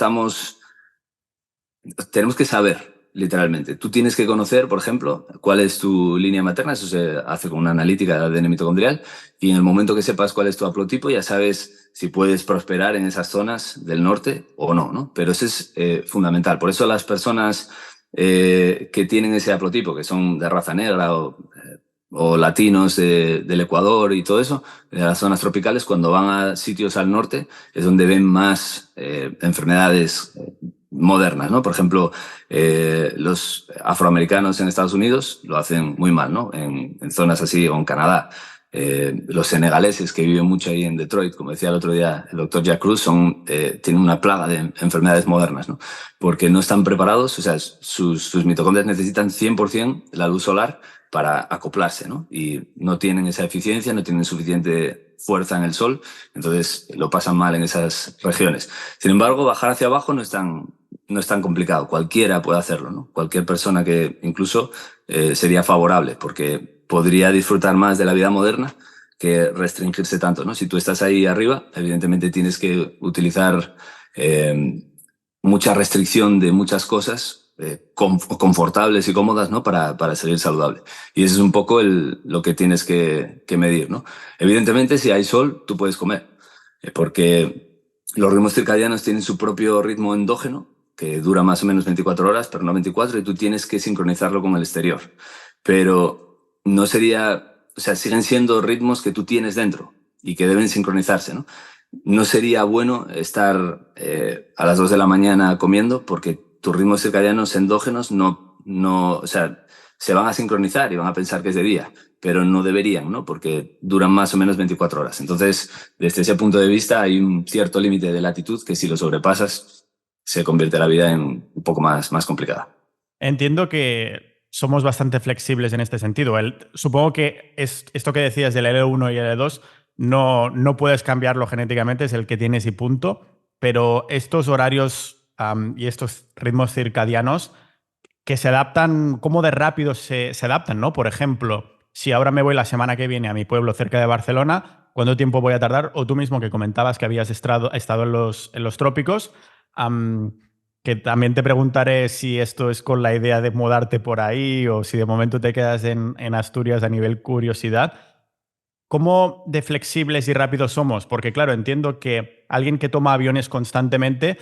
tenemos que saber, literalmente. Tú tienes que conocer, por ejemplo, cuál es tu línea materna, eso se hace con una analítica de ADN mitocondrial, y en el momento que sepas cuál es tu haplotipo, ya sabes si puedes prosperar en esas zonas del norte o no, ¿no? Pero eso es fundamental. Por eso las personas que tienen ese haplotipo, que son de raza negra o latinos del Ecuador y todo eso, de las zonas tropicales, cuando van a sitios al norte, es donde ven más enfermedades modernas, ¿no? Por ejemplo, los afroamericanos en Estados Unidos lo hacen muy mal, ¿no? En zonas así, o en Canadá. Los senegaleses que viven mucho ahí en Detroit, como decía el otro día el doctor Jack Cruz, tienen una plaga de enfermedades modernas, ¿no? Porque no están preparados, o sea, sus mitocondrias necesitan 100% la luz solar para acoplarse, ¿no? Y no tienen esa eficiencia, no tienen suficiente fuerza en el sol, entonces lo pasan mal en esas regiones. Sin embargo, bajar hacia abajo no es tan complicado. Cualquiera puede hacerlo, ¿no? Cualquier persona que incluso sería favorable, porque podría disfrutar más de la vida moderna que restringirse tanto, ¿no? Si tú estás ahí arriba, evidentemente tienes que utilizar mucha restricción de muchas cosas confortables y cómodas, ¿no? Para seguir saludable. Y eso es un poco lo que tienes que medir, ¿no? Evidentemente, si hay sol, tú puedes comer, porque los ritmos circadianos tienen su propio ritmo endógeno, que dura más o menos 24 horas, pero no 24, y tú tienes que sincronizarlo con el exterior. Pero no sería, o sea, siguen siendo ritmos que tú tienes dentro y que deben sincronizarse, ¿no? No sería bueno estar a las 2 de la mañana comiendo, porque tus ritmos circadianos endógenos o sea, se van a sincronizar y van a pensar que es de día, pero no deberían, ¿no? Porque duran más o menos 24 horas. Entonces, desde ese punto de vista, hay un cierto límite de latitud que si lo sobrepasas, se convierte la vida en un poco más complicada. Entiendo que somos bastante flexibles en este sentido. Supongo que esto que decías del L1 y L2 no puedes cambiarlo genéticamente, es el que tienes y punto, pero estos horarios y estos ritmos circadianos que se adaptan, ¿cómo de rápido se adaptan, ¿no? Por ejemplo, si ahora me voy la semana que viene a mi pueblo cerca de Barcelona, ¿cuánto tiempo voy a tardar? O tú mismo que comentabas que habías estado en los trópicos, que también te preguntaré si esto es con la idea de mudarte por ahí o si de momento te quedas en Asturias a nivel curiosidad. ¿Cómo de flexibles y rápidos somos? Porque claro, entiendo que alguien que toma aviones constantemente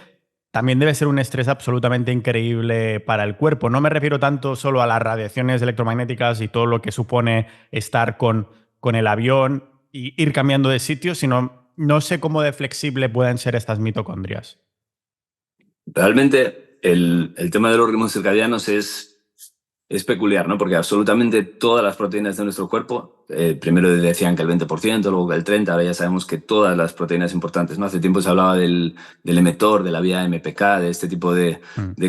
también debe ser un estrés absolutamente increíble para el cuerpo. No me refiero tanto solo a las radiaciones electromagnéticas y todo lo que supone estar con el avión y ir cambiando de sitio, sino no sé cómo de flexible pueden ser estas mitocondrias. Realmente el tema de los ritmos circadianos es peculiar, ¿no? Porque absolutamente todas las proteínas de nuestro cuerpo, primero decían que el 20%, luego que el 30%, ahora ya sabemos que todas las proteínas importantes, ¿no? Hace tiempo se hablaba del mTOR, de la vía MPK, de este tipo de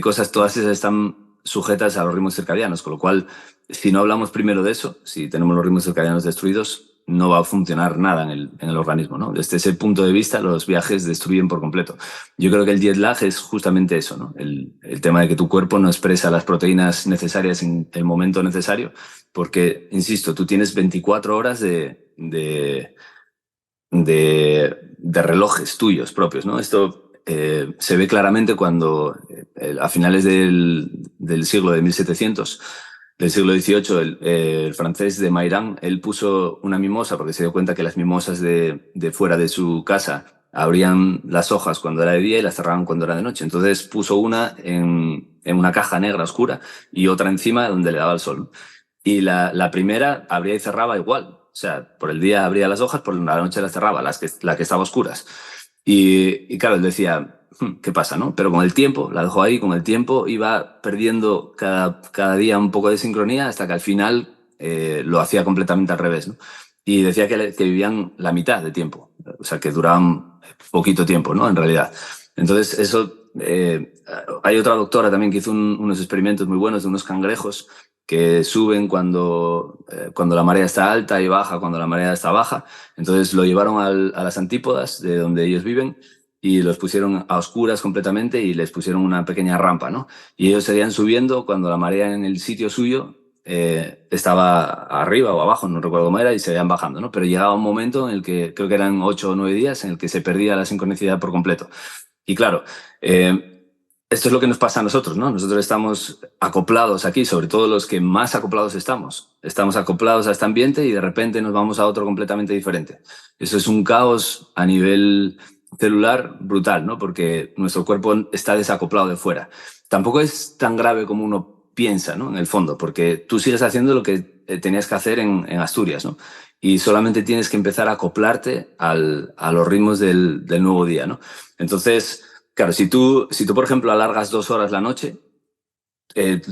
cosas, todas esas están sujetas a los ritmos circadianos, con lo cual, si no hablamos primero de eso, si tenemos los ritmos circadianos destruidos, no va a funcionar nada en el organismo, ¿no? Desde ese punto de vista, los viajes destruyen por completo. Yo creo que el jet lag es justamente eso, ¿no? El tema de que tu cuerpo no expresa las proteínas necesarias en el momento necesario, porque, insisto, tú tienes 24 horas de relojes tuyos propios, ¿no? Esto se ve claramente cuando a finales del siglo de 1700, del siglo XVIII, el francés de Mayrand, él puso una mimosa porque se dio cuenta que las mimosas de fuera de su casa abrían las hojas cuando era de día y las cerraban cuando era de noche. Entonces puso una en una caja negra oscura y otra encima donde le daba el sol. Y la primera abría y cerraba igual. O sea, por el día abría las hojas, por la noche las cerraba, la que estaba oscuras. Y claro, él decía, ¿qué pasa, no? Pero con el tiempo, la dejó ahí, con el tiempo iba perdiendo cada día un poco de sincronía hasta que al final lo hacía completamente al revés, ¿no? Y decía que vivían la mitad de tiempo, o sea, que duraban poquito tiempo, ¿no? En realidad. Entonces, eso... hay otra doctora también que hizo unos experimentos muy buenos de unos cangrejos que suben cuando la marea está alta y baja cuando la marea está baja. Entonces lo llevaron a las antípodas de donde ellos viven y los pusieron a oscuras completamente y les pusieron una pequeña rampa, ¿no? Y ellos seguían subiendo cuando la marea en el sitio suyo estaba arriba o abajo, no recuerdo cómo era, y seguían bajando, ¿no? Pero llegaba un momento en el que, creo que eran 8 o 9 días, en el que se perdía la sincronicidad por completo. Y claro, esto es lo que nos pasa a nosotros, ¿no? Nosotros estamos acoplados aquí, sobre todo los que más acoplados estamos. Estamos acoplados a este ambiente y de repente nos vamos a otro completamente diferente. Eso es un caos a nivel celular brutal, ¿no? Porque nuestro cuerpo está desacoplado de fuera. Tampoco es tan grave como uno piensa, ¿no? En el fondo, porque tú sigues haciendo lo que tenías que hacer en Asturias, ¿no? Y solamente tienes que empezar a acoplarte a los ritmos del nuevo día, ¿no? Entonces... Claro, si tú, por ejemplo, alargas 2 horas la noche,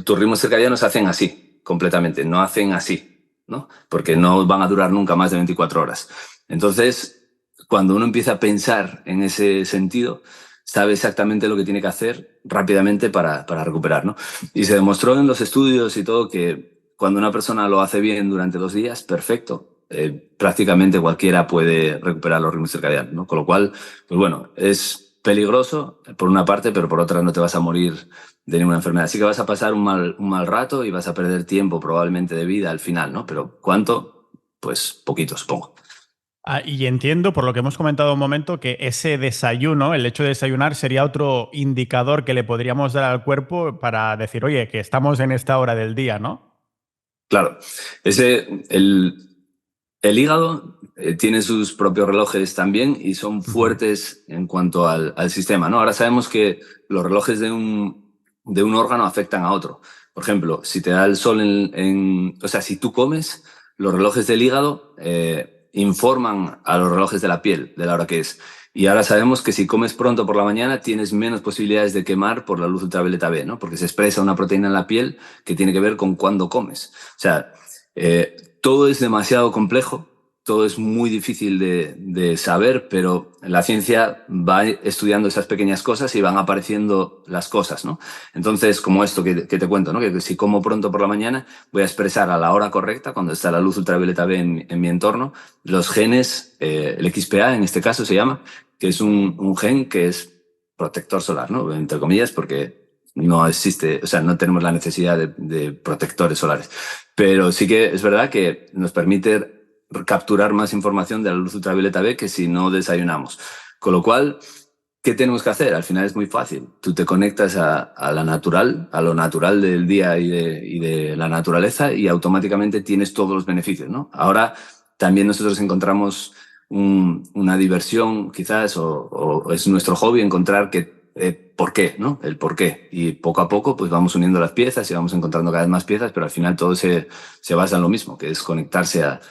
tus ritmos circadianos hacen así, completamente, no hacen así, ¿no? Porque no van a durar nunca más de 24 horas. Entonces, cuando uno empieza a pensar en ese sentido, sabe exactamente lo que tiene que hacer rápidamente para recuperar, ¿no? Y se demostró en los estudios y todo que cuando una persona lo hace bien durante 2 días, perfecto. Prácticamente cualquiera puede recuperar los ritmos circadianos, ¿no? Con lo cual, pues bueno, es peligroso por una parte, pero por otra no te vas a morir de ninguna enfermedad. Sí que vas a pasar un mal rato y vas a perder tiempo probablemente de vida al final, ¿no? Pero ¿cuánto? Pues poquito, supongo. Y entiendo, por lo que hemos comentado un momento, que ese desayuno, el hecho de desayunar, sería otro indicador que le podríamos dar al cuerpo para decir, oye, que estamos en esta hora del día, ¿no? Claro, el hígado tiene sus propios relojes también y son fuertes en cuanto al sistema, ¿no? Ahora sabemos que los relojes de un órgano afectan a otro. Por ejemplo, si te da el sol o sea, si tú comes, los relojes del hígado informan a los relojes de la piel de la hora que es. Y ahora sabemos que si comes pronto por la mañana tienes menos posibilidades de quemar por la luz ultravioleta B, ¿no? Porque se expresa una proteína en la piel que tiene que ver con cuándo comes. O sea, todo es demasiado complejo, todo es muy difícil de saber, pero la ciencia va estudiando esas pequeñas cosas y van apareciendo las cosas, ¿no? Entonces, como esto que te cuento, ¿no? Que si como pronto por la mañana, voy a expresar a la hora correcta, cuando está la luz ultravioleta B en mi entorno, los genes, el XPA en este caso se llama, que es un gen que es protector solar, ¿no? Entre comillas, porque no existe, o sea, no tenemos la necesidad de protectores solares. Pero sí que es verdad que nos permite capturar más información de la luz ultravioleta B que si no desayunamos. Con lo cual, ¿qué tenemos que hacer? Al final es muy fácil. Tú te conectas a lo natural del día y de la naturaleza y automáticamente tienes todos los beneficios, ¿no? Ahora también nosotros encontramos una diversión quizás o es nuestro hobby encontrar por qué, ¿no? El por qué. Y poco a poco pues vamos uniendo las piezas y vamos encontrando cada vez más piezas, pero al final todo se basa en lo mismo, que es conectarse a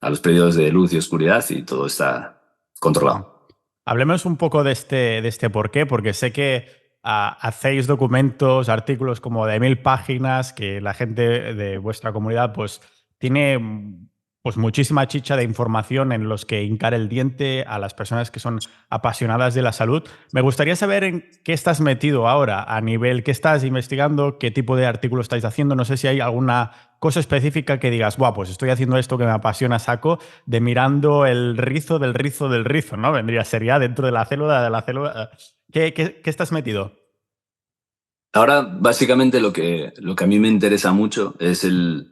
los periodos de luz y oscuridad y todo está controlado. Hablemos un poco de este por qué, porque sé que hacéis documentos, artículos como de 1000 páginas que la gente de vuestra comunidad pues tiene pues muchísima chicha de información en los que hincar el diente a las personas que son apasionadas de la salud. Me gustaría saber en qué estás metido ahora, a nivel qué estás investigando, qué tipo de artículo estáis haciendo. No sé si hay alguna cosa específica que digas, buah, pues estoy haciendo esto que me apasiona, saco, de mirando el rizo del rizo del rizo, ¿no? Sería dentro de la célula de la célula. ¿Qué estás metido? Ahora, básicamente, lo que a mí me interesa mucho es el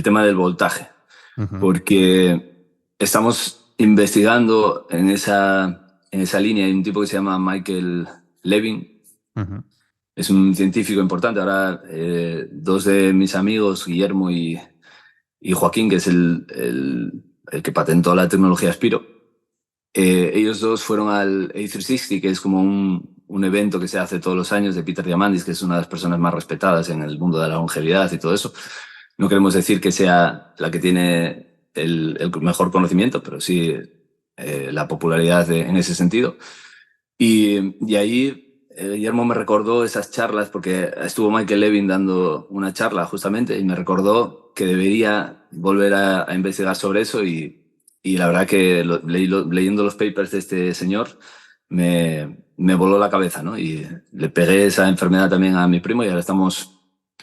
tema del voltaje, Ujú, porque estamos investigando en esa línea. Hay un tipo que se llama Michael Levin, ujú, es un científico importante. Ahora, dos de mis amigos, Guillermo y Joaquín, que es el que patentó la tecnología Spiro, ellos dos fueron al A360, que es como un evento que se hace todos los años de Peter Diamandis, que es una de las personas más respetadas en el mundo de la longevidad y todo eso. No queremos decir que sea la que tiene el mejor conocimiento, pero sí la popularidad en ese sentido. Y ahí Guillermo me recordó esas charlas, porque estuvo Michael Levin dando una charla justamente, y me recordó que debería volver a investigar sobre eso. Y la verdad que leyendo los papers de este señor me voló la cabeza, ¿no? Y le pegué esa enfermedad también a mi primo, y ahora estamos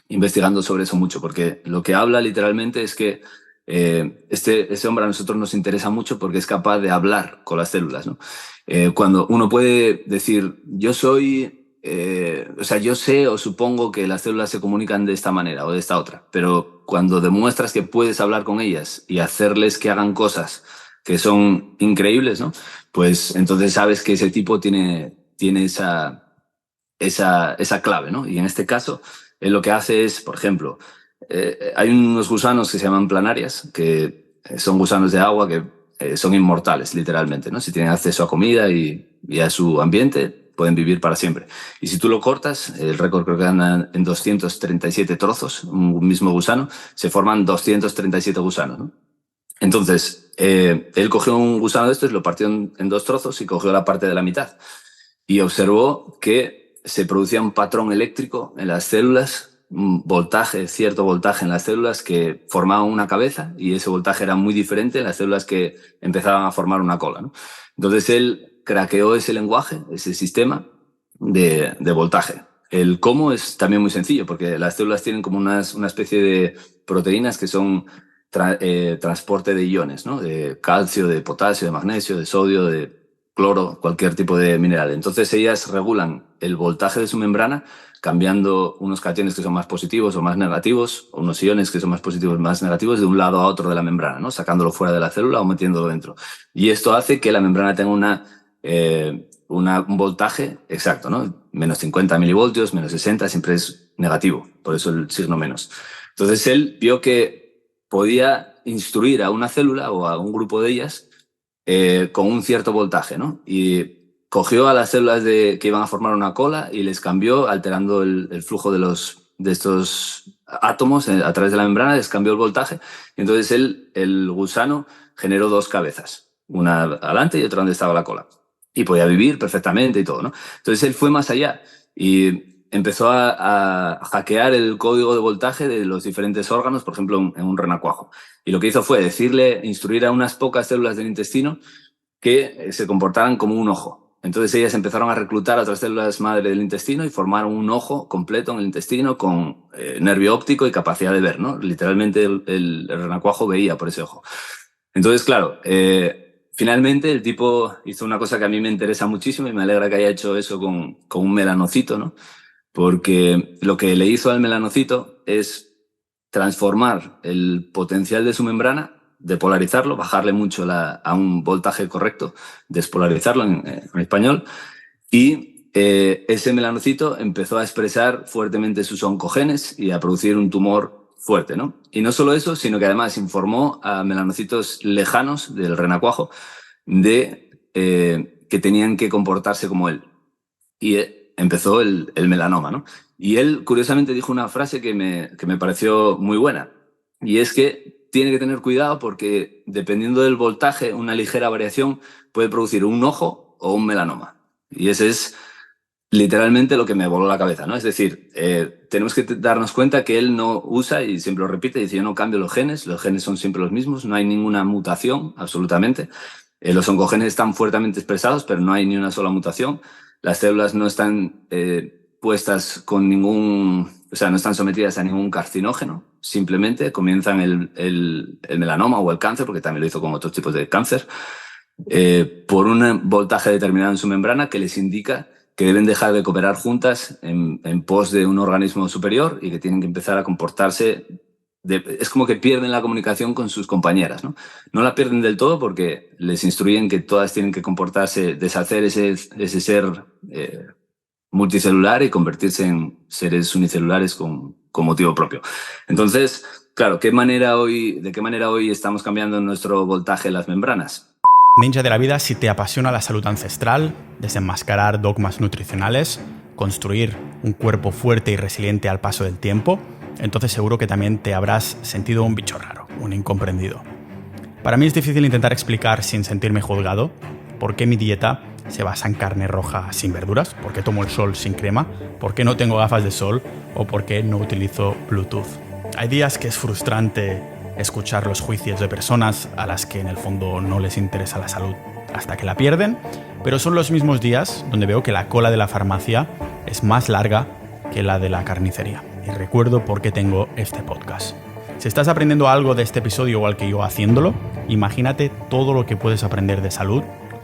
investigando sobre eso mucho, porque lo que habla literalmente es que este hombre a nosotros nos interesa mucho porque es capaz de hablar con las células, ¿no? Cuando uno puede decir, o sea, yo sé o supongo que las células se comunican de esta manera o de esta otra, pero cuando demuestras que puedes hablar con ellas y hacerles que hagan cosas que son increíbles, ¿no? Pues entonces sabes que ese tipo tiene esa clave, ¿no? Y en este caso, él lo que hace es, por ejemplo, hay unos gusanos que se llaman planarias, que son gusanos de agua que son inmortales, literalmente, ¿no? Si tienen acceso a comida y a su ambiente, pueden vivir para siempre. Y si tú lo cortas, el récord creo que anda en 237 trozos, un mismo gusano, se forman 237 gusanos, ¿no? Entonces, él cogió un gusano de estos, lo partió en dos trozos y cogió la parte de la mitad. Y observó que se producía un patrón eléctrico en las células, un voltaje, cierto voltaje en las células que formaban una cabeza, y ese voltaje era muy diferente en las células que empezaban a formar una cola, ¿no? Entonces él craqueó ese lenguaje, ese sistema de voltaje. El cómo es también muy sencillo, porque las células tienen como una especie de proteínas que son transporte de iones, ¿no? De calcio, de potasio, de magnesio, de sodio, de cloro, cualquier tipo de mineral. Entonces ellas regulan el voltaje de su membrana cambiando unos cationes que son más positivos o más negativos, o unos iones que son más positivos o más negativos, de un lado a otro de la membrana, ¿no? Sacándolo fuera de la célula o metiéndolo dentro. Y esto hace que la membrana tenga un voltaje exacto, ¿no? Menos 50 milivoltios, menos 60, siempre es negativo, por eso el signo menos. Entonces él vio que podía instruir a una célula o a un grupo de ellas con un cierto voltaje, ¿no? Y cogió a las células que iban a formar una cola y les cambió, alterando el flujo de estos átomos a través de la membrana, les cambió el voltaje. Y entonces el gusano generó dos cabezas, una adelante y otra donde estaba la cola. Y podía vivir perfectamente y todo, ¿no? Entonces él fue más allá y empezó a hackear el código de voltaje de los diferentes órganos, por ejemplo, en un renacuajo. Y lo que hizo fue instruir a unas pocas células del intestino que se comportaran como un ojo. Entonces ellas empezaron a reclutar a otras células madre del intestino y formaron un ojo completo en el intestino con nervio óptico y capacidad de ver, ¿no? Literalmente el renacuajo veía por ese ojo. Entonces, claro, finalmente el tipo hizo una cosa que a mí me interesa muchísimo, y me alegra que haya hecho eso con un melanocito, ¿no? Porque lo que le hizo al melanocito es transformar el potencial de su membrana, depolarizarlo, bajarle mucho a un voltaje correcto, despolarizarlo en español, y ese melanocito empezó a expresar fuertemente sus oncogenes y a producir un tumor fuerte, ¿no? Y no solo eso, sino que además informó a melanocitos lejanos del renacuajo de que tenían que comportarse como él. Y empezó el melanoma, ¿no? Y él, curiosamente, dijo una frase que me pareció muy buena, y es que tiene que tener cuidado porque, dependiendo del voltaje, una ligera variación puede producir un ojo o un melanoma. Y ese es literalmente lo que me voló la cabeza, ¿no? Es decir, tenemos que darnos cuenta que él no usa, y siempre lo repite, dice, yo no cambio los genes son siempre los mismos, no hay ninguna mutación, absolutamente. Los oncogenes están fuertemente expresados, pero no hay ni una sola mutación. Las células no están puestas con ningún... O sea, no están sometidas a ningún carcinógeno, simplemente comienzan el melanoma o el cáncer, porque también lo hizo con otros tipos de cáncer, por un voltaje determinado en su membrana que les indica que deben dejar de cooperar juntas en pos de un organismo superior y que tienen que empezar a comportarse. Es como que pierden la comunicación con sus compañeras, ¿no? No la pierden del todo porque les instruyen que todas tienen que comportarse, deshacer ese ser multicelular y convertirse en seres unicelulares con motivo propio. Entonces, claro, ¿de qué manera hoy estamos cambiando nuestro voltaje en las membranas? Ninja de la vida, si te apasiona la salud ancestral, desenmascarar dogmas nutricionales, construir un cuerpo fuerte y resiliente al paso del tiempo, entonces seguro que también te habrás sentido un bicho raro, un incomprendido. Para mí es difícil intentar explicar sin sentirme juzgado por qué mi dieta se basa en carne roja sin verduras, por qué tomo el sol sin crema, por qué no tengo gafas de sol o por qué no utilizo Bluetooth. Hay días que es frustrante escuchar los juicios de personas a las que en el fondo no les interesa la salud hasta que la pierden, pero son los mismos días donde veo que la cola de la farmacia es más larga que la de la carnicería. Y recuerdo por qué tengo este podcast. Si estás aprendiendo algo de este episodio igual que yo haciéndolo, imagínate todo lo que puedes aprender de salud,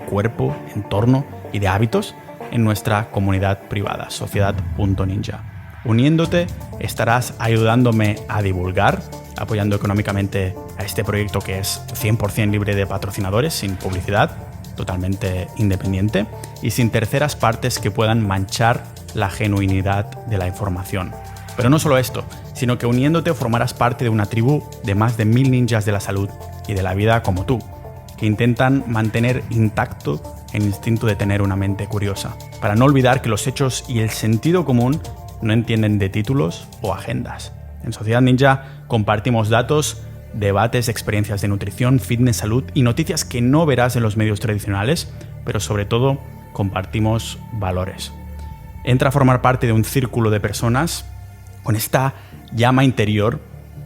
cuerpo, entorno y de hábitos en nuestra comunidad privada, sociedad.ninja. Uniéndote, estarás ayudándome a divulgar, apoyando económicamente a este proyecto que es 100% libre de patrocinadores, sin publicidad, totalmente independiente y sin terceras partes que puedan manchar la genuinidad de la información. Pero no solo esto, sino que uniéndote formarás parte de una tribu de más de 1000 ninjas de la salud y de la vida como tú, que intentan mantener intacto el instinto de tener una mente curiosa, para no olvidar que los hechos y el sentido común no entienden de títulos o agendas. En Sociedad Ninja compartimos datos, debates, experiencias de nutrición, fitness, salud y noticias que no verás en los medios tradicionales, pero sobre todo compartimos valores. Entra a formar parte de un círculo de personas con esta llama interior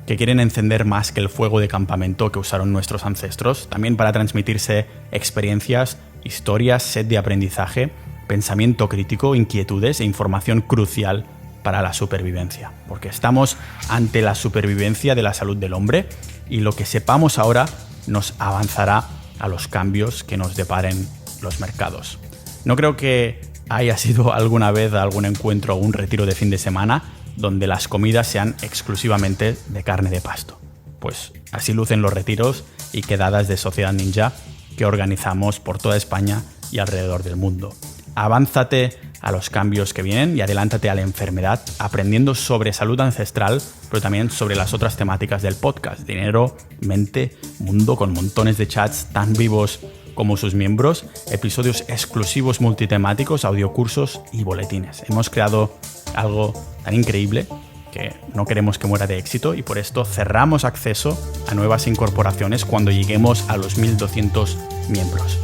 que quieren encender más que el fuego de campamento que usaron nuestros ancestros, también para transmitirse experiencias, historias, sed de aprendizaje, pensamiento crítico, inquietudes e información crucial para la supervivencia, porque estamos ante la supervivencia de la salud del hombre y lo que sepamos ahora nos avanzará a los cambios que nos deparen los mercados. No creo que haya sido alguna vez algún encuentro o un retiro de fin de semana donde las comidas sean exclusivamente de carne de pasto. Pues así lucen los retiros y quedadas de Sociedad Ninja que organizamos por toda España y alrededor del mundo. Avánzate a los cambios que vienen y adelántate a la enfermedad aprendiendo sobre salud ancestral, pero también sobre las otras temáticas del podcast: dinero, mente, mundo, con montones de chats tan vivos como sus miembros, episodios exclusivos multitemáticos, audiocursos y boletines. Hemos creado algo tan increíble que no queremos que muera de éxito y por esto cerramos acceso a nuevas incorporaciones cuando lleguemos a los 1200 miembros.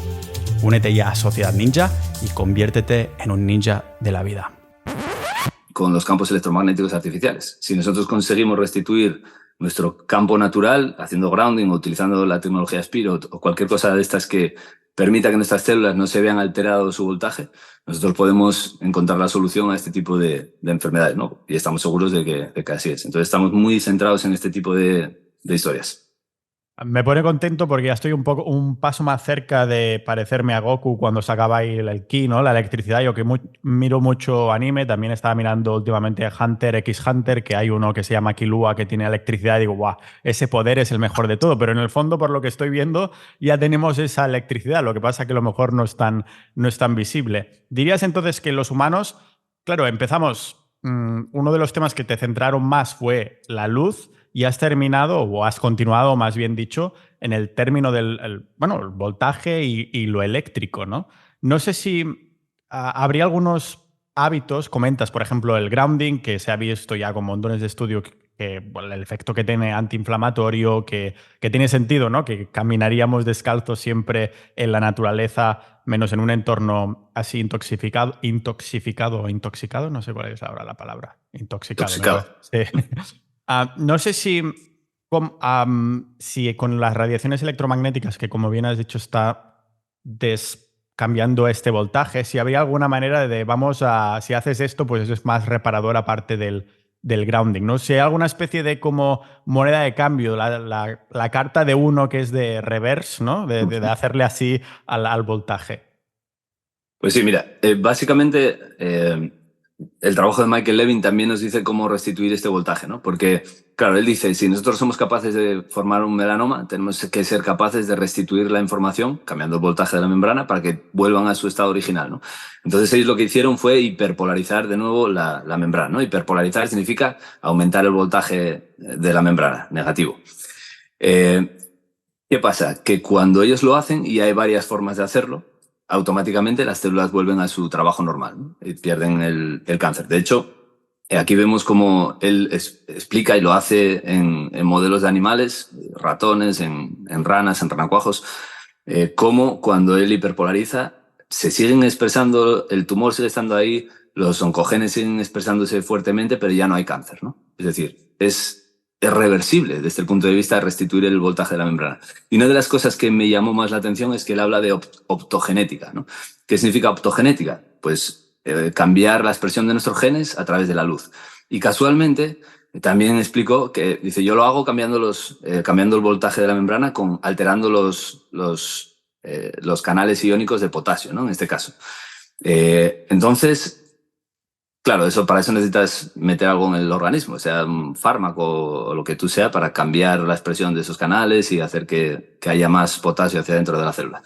Únete ya a Sociedad Ninja y conviértete en un ninja de la vida. Con los campos electromagnéticos artificiales. Si nosotros conseguimos restituir nuestro campo natural haciendo grounding o utilizando la tecnología Spirit o cualquier cosa de estas que permita que nuestras células no se vean alterado su voltaje, nosotros podemos encontrar la solución a este tipo de enfermedades, ¿no? Y estamos seguros de que así es. Entonces estamos muy centrados en este tipo de historias. Me pone contento porque ya estoy un paso más cerca de parecerme a Goku cuando sacaba ahí el ki, ¿no? La electricidad. Yo que miro mucho anime, también estaba mirando últimamente Hunter x Hunter, que hay uno que se llama Killua que tiene electricidad y digo, ¡guau! Ese poder es el mejor de todo. Pero en el fondo, por lo que estoy viendo, ya tenemos esa electricidad. Lo que pasa es que a lo mejor no es tan visible. ¿Dirías entonces que los humanos, claro, empezamos, uno de los temas que te centraron más fue la luz, y has terminado, o has continuado, más bien dicho, en el término del el voltaje y lo eléctrico, ¿no? No sé si habría algunos hábitos, comentas, por ejemplo, el grounding, que se ha visto ya con montones de estudios, bueno, el efecto que tiene antiinflamatorio, que tiene sentido, ¿no? Que caminaríamos descalzos siempre en la naturaleza menos en un entorno así intoxicado, no sé cuál es ahora la palabra. Intoxicado. Intoxicado. Sí. No sé si con las radiaciones electromagnéticas, que como bien has dicho está cambiando este voltaje, si habría alguna manera de, si haces esto, pues es más reparador aparte del grounding, ¿no? Si hay alguna especie de como moneda de cambio, la carta de uno que es de reverse, ¿no? De hacerle así al voltaje. Pues sí, mira, básicamente el trabajo de Michael Levin también nos dice cómo restituir este voltaje, ¿no? Porque, claro, él dice, si nosotros somos capaces de formar un melanoma, tenemos que ser capaces de restituir la información, cambiando el voltaje de la membrana, para que vuelvan a su estado original, ¿no? Entonces ellos lo que hicieron fue hiperpolarizar de nuevo la membrana, ¿no? Hiperpolarizar significa aumentar el voltaje de la membrana, negativo. ¿Qué pasa? Que cuando ellos lo hacen, y hay varias formas de hacerlo, automáticamente las células vuelven a su trabajo normal, ¿no? Y pierden el cáncer. De hecho, aquí vemos cómo él explica y lo hace en modelos de animales, ratones, en ranas, en renacuajos, cómo cuando él hiperpolariza se siguen expresando, el tumor sigue estando ahí, los oncogenes siguen expresándose fuertemente, pero ya no hay cáncer, ¿no? Es decir, es reversible desde el punto de vista de restituir el voltaje de la membrana. Y una de las cosas que me llamó más la atención es que él habla de optogenética, ¿no? ¿Qué significa optogenética? Pues cambiar la expresión de nuestros genes a través de la luz. Y casualmente también explicó que, dice, yo lo hago cambiando el voltaje de la membrana, alterando los canales iónicos de potasio, ¿no? En este caso. Entonces, claro, para eso necesitas meter algo en el organismo, sea un fármaco o lo que tú sea, para cambiar la expresión de esos canales y hacer que haya más potasio hacia dentro de la célula.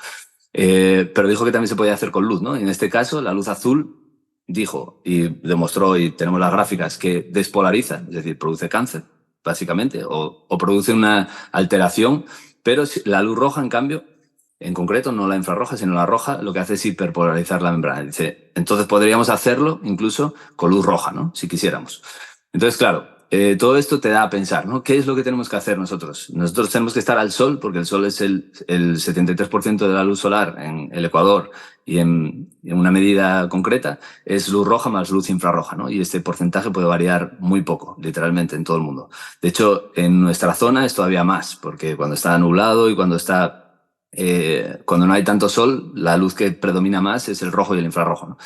Pero dijo que también se podía hacer con luz, ¿no? Y en este caso, la luz azul dijo y demostró, y tenemos las gráficas, que despolariza, es decir, produce cáncer, básicamente, o produce una alteración, pero la luz roja, en cambio, en concreto, no la infrarroja, sino la roja, lo que hace es hiperpolarizar la membrana. Dice, entonces podríamos hacerlo incluso con luz roja, ¿no? Si quisiéramos. Entonces, claro, todo esto te da a pensar, ¿no? ¿Qué es lo que tenemos que hacer nosotros? Nosotros tenemos que estar al sol, porque el sol es el 73% de la luz solar en el Ecuador, y en una medida concreta es luz roja más luz infrarroja, ¿no? Y este porcentaje puede variar muy poco, literalmente, en todo el mundo. De hecho, en nuestra zona es todavía más, porque cuando está nublado y cuando no hay tanto sol, la luz que predomina más es el rojo y el infrarrojo, ¿no?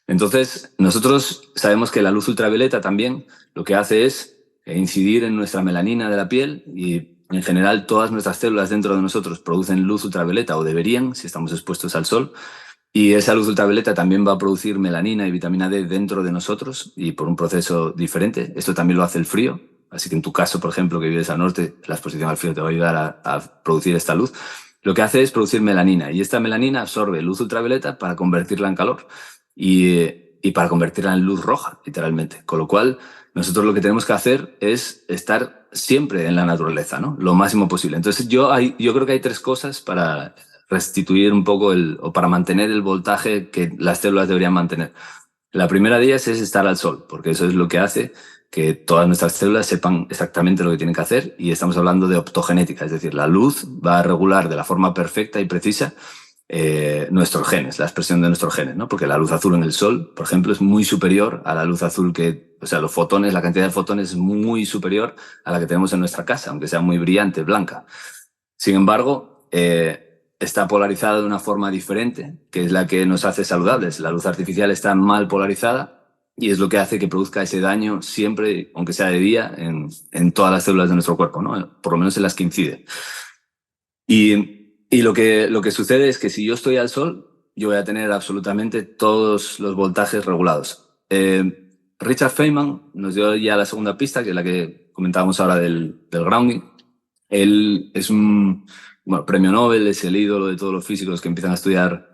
Entonces, nosotros sabemos que la luz ultravioleta también lo que hace es incidir en nuestra melanina de la piel, y en general todas nuestras células dentro de nosotros producen luz ultravioleta, o deberían, si estamos expuestos al sol, y esa luz ultravioleta también va a producir melanina y vitamina D dentro de nosotros, y por un proceso diferente. Esto también lo hace el frío, así que en tu caso, por ejemplo, que vives al norte, la exposición al frío te va a ayudar a producir esta luz. Lo que hace es producir melanina, y esta melanina absorbe luz ultravioleta para convertirla en calor y para convertirla en luz roja, literalmente. Con lo cual, nosotros lo que tenemos que hacer es estar siempre en la naturaleza, ¿no? Lo máximo posible. Entonces, yo creo que hay tres cosas para restituir un poco o para mantener el voltaje que las células deberían mantener. La primera de ellas es estar al sol, porque eso es lo que hace que todas nuestras células sepan exactamente lo que tienen que hacer, y estamos hablando de optogenética, es decir, la luz va a regular de la forma perfecta y precisa nuestros genes, la expresión de nuestros genes, ¿no? Porque la luz azul en el sol, por ejemplo, es muy superior a la luz azul o sea, los fotones, la cantidad de fotones es muy superior a la que tenemos en nuestra casa, aunque sea muy brillante, blanca. Sin embargo, está polarizada de una forma diferente, que es la que nos hace saludables. La luz artificial está mal polarizada, y es lo que hace que produzca ese daño siempre, aunque sea de día, en todas las células de nuestro cuerpo, ¿no? Por lo menos en las que incide. Y lo que sucede es que si yo estoy al sol, yo voy a tener absolutamente todos los voltajes regulados. Richard Feynman nos dio ya la segunda pista, que es la que comentábamos ahora del grounding. Él es un premio Nobel, es el ídolo de todos los físicos que empiezan a estudiar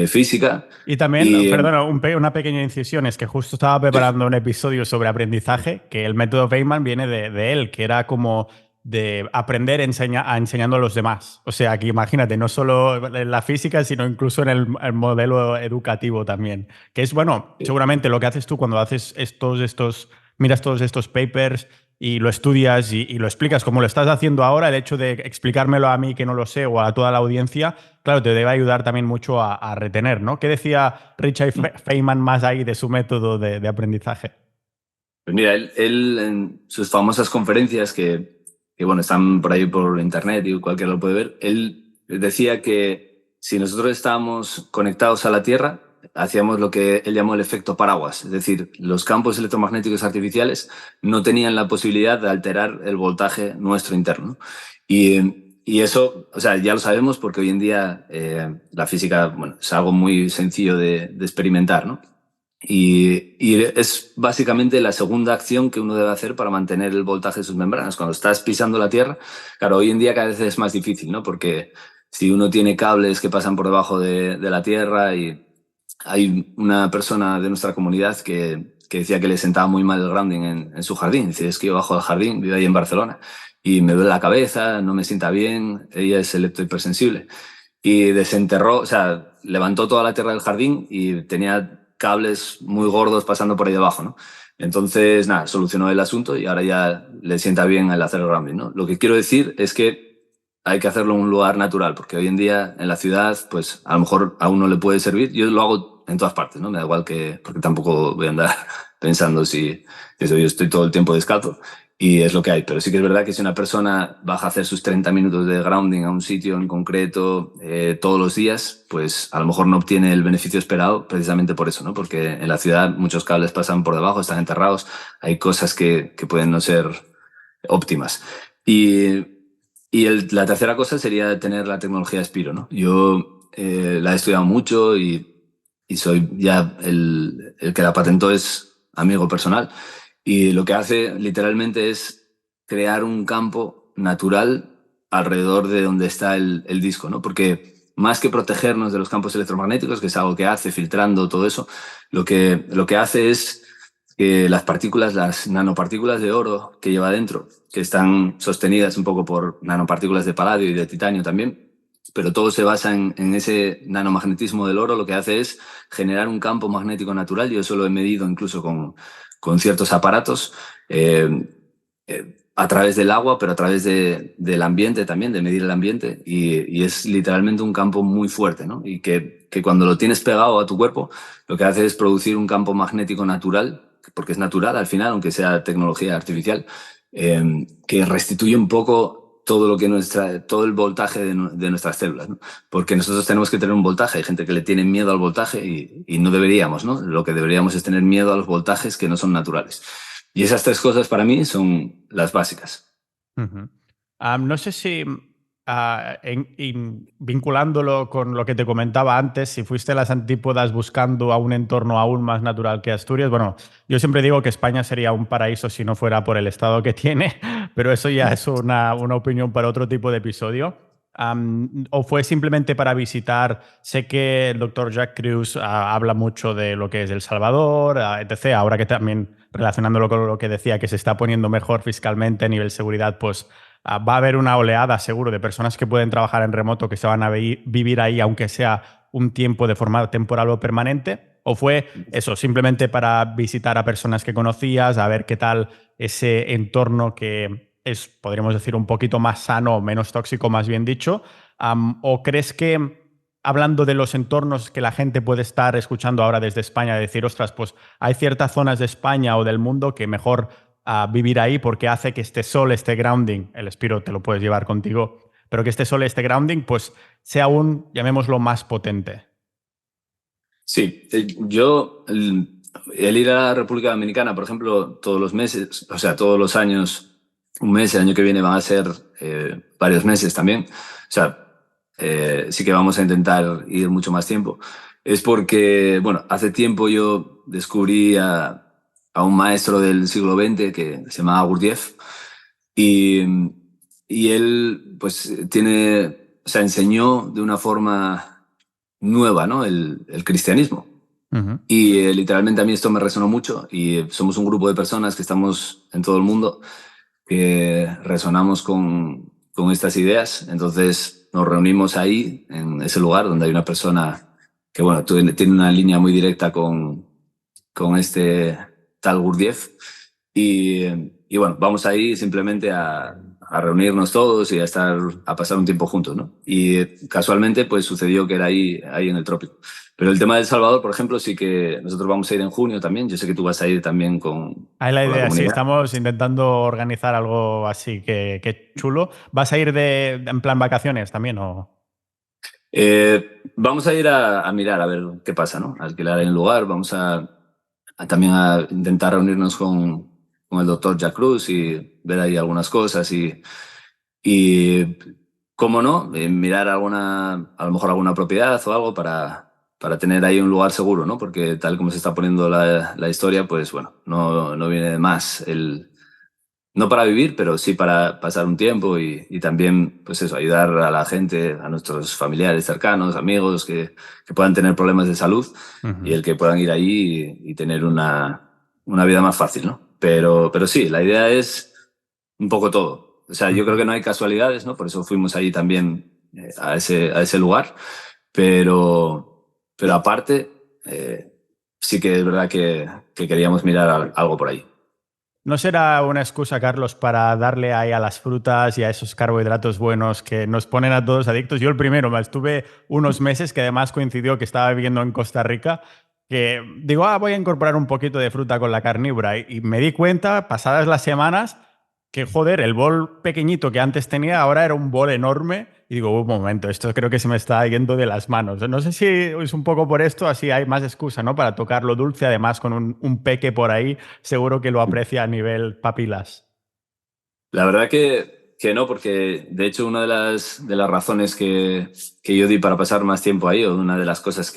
física. Y también, perdona, una pequeña incisión, es que justo estaba preparando un episodio sobre aprendizaje, que el método Feynman viene de él, que era como de aprender enseñando a los demás. O sea, que imagínate, no solo en la física, sino incluso en el modelo educativo también. Que es, bueno, seguramente lo que haces tú cuando haces miras todos estos papers y lo estudias y lo explicas como lo estás haciendo ahora, el hecho de explicármelo a mí que no lo sé o a toda la audiencia, claro, te debe ayudar también mucho a retener, ¿no? ¿Qué decía Richard Feynman más ahí de su método de aprendizaje? Pues mira, él en sus famosas conferencias que, bueno, están por ahí por internet y cualquiera lo puede ver, él decía que si nosotros estábamos conectados a la Tierra, hacíamos lo que él llamó el efecto paraguas. Es decir, los campos electromagnéticos artificiales no tenían la posibilidad de alterar el voltaje nuestro interno. Y eso, o sea, ya lo sabemos porque hoy en día la física, bueno, es algo muy sencillo de experimentar, ¿no? Y es básicamente la segunda acción que uno debe hacer para mantener el voltaje de sus membranas. Cuando estás pisando la Tierra, claro, hoy en día cada vez es más difícil, ¿no? Porque si uno tiene cables que pasan por debajo de la Tierra y hay una persona de nuestra comunidad que decía que le sentaba muy mal el grounding en su jardín. Dice, es que yo bajo del jardín, vivo ahí en Barcelona, y me duele la cabeza, no me sienta bien, ella es electrohipersensible. Y desenterró, o sea, levantó toda la tierra del jardín y tenía cables muy gordos pasando por ahí debajo, ¿no? Entonces, nada, solucionó el asunto y ahora ya le sienta bien el hacer el grounding, ¿no? Lo que quiero decir es que hay que hacerlo en un lugar natural, porque hoy en día en la ciudad, pues a lo mejor a uno le puede servir. Yo lo hago en todas partes, ¿no? Me da igual que, porque tampoco voy a andar pensando si eso, yo estoy todo el tiempo descalzo y es lo que hay. Pero sí que es verdad que si una persona baja a hacer sus 30 minutos de grounding a un sitio en concreto todos los días, pues a lo mejor no obtiene el beneficio esperado precisamente por eso, ¿no? Porque en la ciudad muchos cables pasan por debajo, están enterrados, hay cosas que pueden no ser óptimas. La tercera cosa sería tener la tecnología Spiro, ¿no? Yo la he estudiado mucho y soy ya el que la patentó es amigo personal. Y lo que hace literalmente es crear un campo natural alrededor de donde está el disco, ¿no? Porque más que protegernos de los campos electromagnéticos, que es algo que hace filtrando todo eso, lo que hace es que las partículas, las nanopartículas de oro que lleva dentro, que están sostenidas un poco por nanopartículas de paladio y de titanio también, pero todo se basa en ese nanomagnetismo del oro, lo que hace es generar un campo magnético natural. Yo eso lo he medido incluso con ciertos aparatos a través del agua, pero a través del ambiente también, de medir el ambiente, y es literalmente un campo muy fuerte, ¿no? Y que cuando lo tienes pegado a tu cuerpo, lo que hace es producir un campo magnético natural, porque es natural al final, aunque sea tecnología artificial, que restituye un poco todo lo que todo el voltaje de nuestras células, ¿no? Porque nosotros tenemos que tener un voltaje. Hay gente que le tiene miedo al voltaje y no deberíamos, ¿no? Lo que deberíamos es tener miedo a los voltajes que no son naturales. Y esas tres cosas para mí son las básicas. Ujú. No sé si, vinculándolo con lo que te comentaba antes, si fuiste a las antípodas buscando a un entorno aún más natural que Asturias, bueno, yo siempre digo que España sería un paraíso si no fuera por el estado que tiene, pero eso ya es una opinión para otro tipo de episodio. ¿O fue simplemente para visitar? Sé que el doctor Jack Kruse habla mucho de lo que es El Salvador, etc. Ahora que también relacionándolo con lo que decía, que se está poniendo mejor fiscalmente a nivel seguridad, pues va a haber una oleada seguro de personas que pueden trabajar en remoto, que se van a vivir ahí, aunque sea un tiempo de forma temporal o permanente. ¿O fue eso, simplemente para visitar a personas que conocías, a ver qué tal ese entorno que es, podríamos decir, un poquito más sano o menos tóxico, más bien dicho? ¿O crees que, hablando de los entornos que la gente puede estar escuchando ahora desde España, decir, ostras, pues hay ciertas zonas de España o del mundo que mejor vivir ahí porque hace que este sol, este grounding, el Spiro te lo puedes llevar contigo, pero que este sol, este grounding, pues sea aún, llamémoslo, más potente? Sí, yo el ir a la República Dominicana, por ejemplo, todos los meses, o sea, todos los años, un mes, el año que viene van a ser varios meses también. O sea, sí que vamos a intentar ir mucho más tiempo. Es porque, bueno, hace tiempo yo descubrí a un maestro del siglo XX que se llamaba Gurdjieff y, y él, pues, o sea, enseñó de una forma nueva, ¿no? El cristianismo. Ujú. Y literalmente a mí esto me resonó mucho y somos un grupo de personas que estamos en todo el mundo que resonamos con estas ideas. Entonces nos reunimos ahí, en ese lugar donde hay una persona que, bueno, tiene una línea muy directa con este tal Gurdjieff. Y, y bueno, vamos ahí simplemente a reunirnos todos y a pasar un tiempo juntos, ¿no? Y casualmente pues sucedió que era ahí en el trópico. Pero el tema de El Salvador, por ejemplo, sí que nosotros vamos a ir en junio también. Yo sé que tú vas a ir también Ahí la con la idea, sí, comunidad. estamos intentando organizar algo así, que chulo. ¿Vas a ir en plan vacaciones también o...? Vamos a ir a mirar a ver qué pasa, ¿no? A alquilar el lugar. Vamos también a intentar reunirnos con el doctor Jack Cruz y ver ahí algunas cosas y cómo no, mirar a lo mejor alguna propiedad o algo para tener ahí un lugar seguro, ¿no? Porque tal como se está poniendo la historia, pues bueno, no viene de más no para vivir, pero sí para pasar un tiempo y también, pues eso, ayudar a la gente, a nuestros familiares cercanos, amigos que puedan tener problemas de salud y Ujú. el que puedan ir allí y tener una vida más fácil, ¿no? Pero sí, la idea es un poco todo. O sea, yo creo Ujú. que no hay casualidades, ¿no? Por eso fuimos allí también a ese lugar, pero aparte, sí que es verdad que queríamos mirar algo por ahí. ¿No será una excusa, Carlos, para darle ahí a las frutas y a esos carbohidratos buenos que nos ponen a todos adictos? Yo el primero, me estuve unos meses que además coincidió que estaba viviendo en Costa Rica, que digo, voy a incorporar un poquito de fruta con la carnívora y me di cuenta, pasadas las semanas, que joder, el bol pequeñito que antes tenía ahora era un bol enorme y digo, un momento, esto creo que se me está yendo de las manos. No sé si es un poco por esto, así hay más excusa, ¿no? Para tocar lo dulce, además con un peque por ahí seguro que lo aprecia a nivel papilas. La verdad que no, porque de hecho una de las razones que yo di para pasar más tiempo ahí, o una de las cosas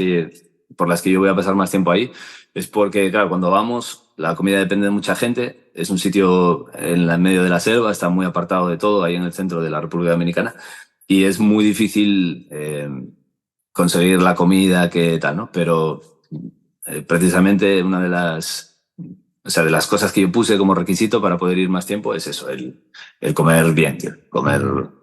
por las que yo voy a pasar más tiempo ahí, es porque, claro, cuando vamos, la comida depende de mucha gente, es un sitio en el medio de la selva, está muy apartado de todo, ahí en el centro de la República Dominicana, y es muy difícil conseguir la comida que tal, ¿no? Pero precisamente una de las cosas que yo puse como requisito para poder ir más tiempo es eso, el comer bien, tío. Comer Ujú.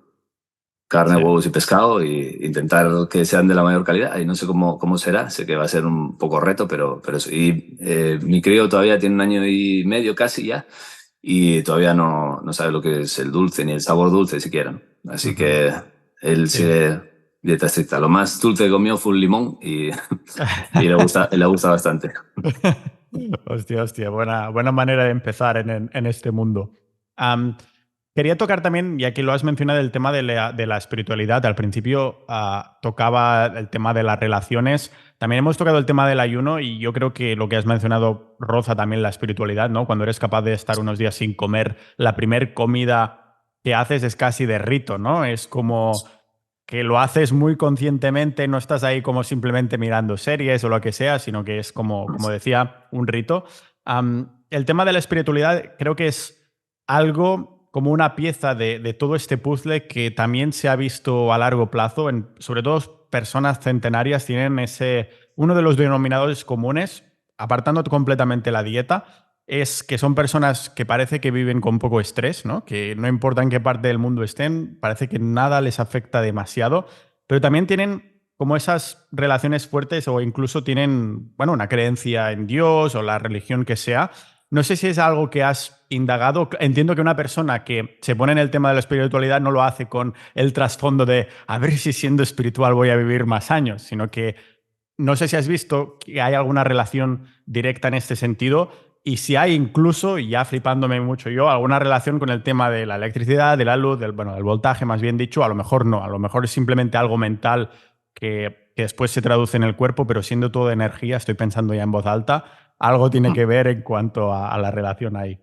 carne, Sí. huevos y pescado y intentar que sean de la mayor calidad. Y no sé cómo será, sé que va a ser un poco reto, pero eso. Y mi crío todavía tiene 1 año y medio casi ya y todavía no sabe lo que es el dulce ni el sabor dulce siquiera, ¿no? Así Ujú. que él Sí. sigue dieta estricta. Lo más dulce que comió fue un limón y le gusta bastante. Hostia, hostia, buena manera de empezar en este mundo. Am, Quería tocar también, ya que lo has mencionado, el tema de la espiritualidad. Al principio tocaba el tema de las relaciones. También hemos tocado el tema del ayuno y yo creo que lo que has mencionado roza también la espiritualidad, ¿no? Cuando eres capaz de estar unos días sin comer, la primer comida que haces es casi de rito, ¿no? Es como que lo haces muy conscientemente, no estás ahí como simplemente mirando series o lo que sea, sino que es como decía, un rito. El tema de la espiritualidad creo que es algo como una pieza de todo este puzzle que también se ha visto a largo plazo, sobre todo personas centenarias tienen uno de los denominadores comunes, apartando completamente la dieta, es que son personas que parece que viven con poco estrés, ¿no? Que no importa en qué parte del mundo estén, parece que nada les afecta demasiado, pero también tienen como esas relaciones fuertes o incluso tienen, bueno, una creencia en Dios o la religión que sea. No sé si es algo que has indagado. Entiendo que una persona que se pone en el tema de la espiritualidad no lo hace con el trasfondo de a ver si siendo espiritual voy a vivir más años, sino que no sé si has visto que hay alguna relación directa en este sentido y si hay incluso, y ya flipándome mucho yo, alguna relación con el tema de la electricidad, de la luz, del voltaje más bien dicho, a lo mejor no, a lo mejor es simplemente algo mental que después se traduce en el cuerpo, pero siendo todo energía, estoy pensando ya en voz alta, algo tiene que ver en cuanto a la relación ahí.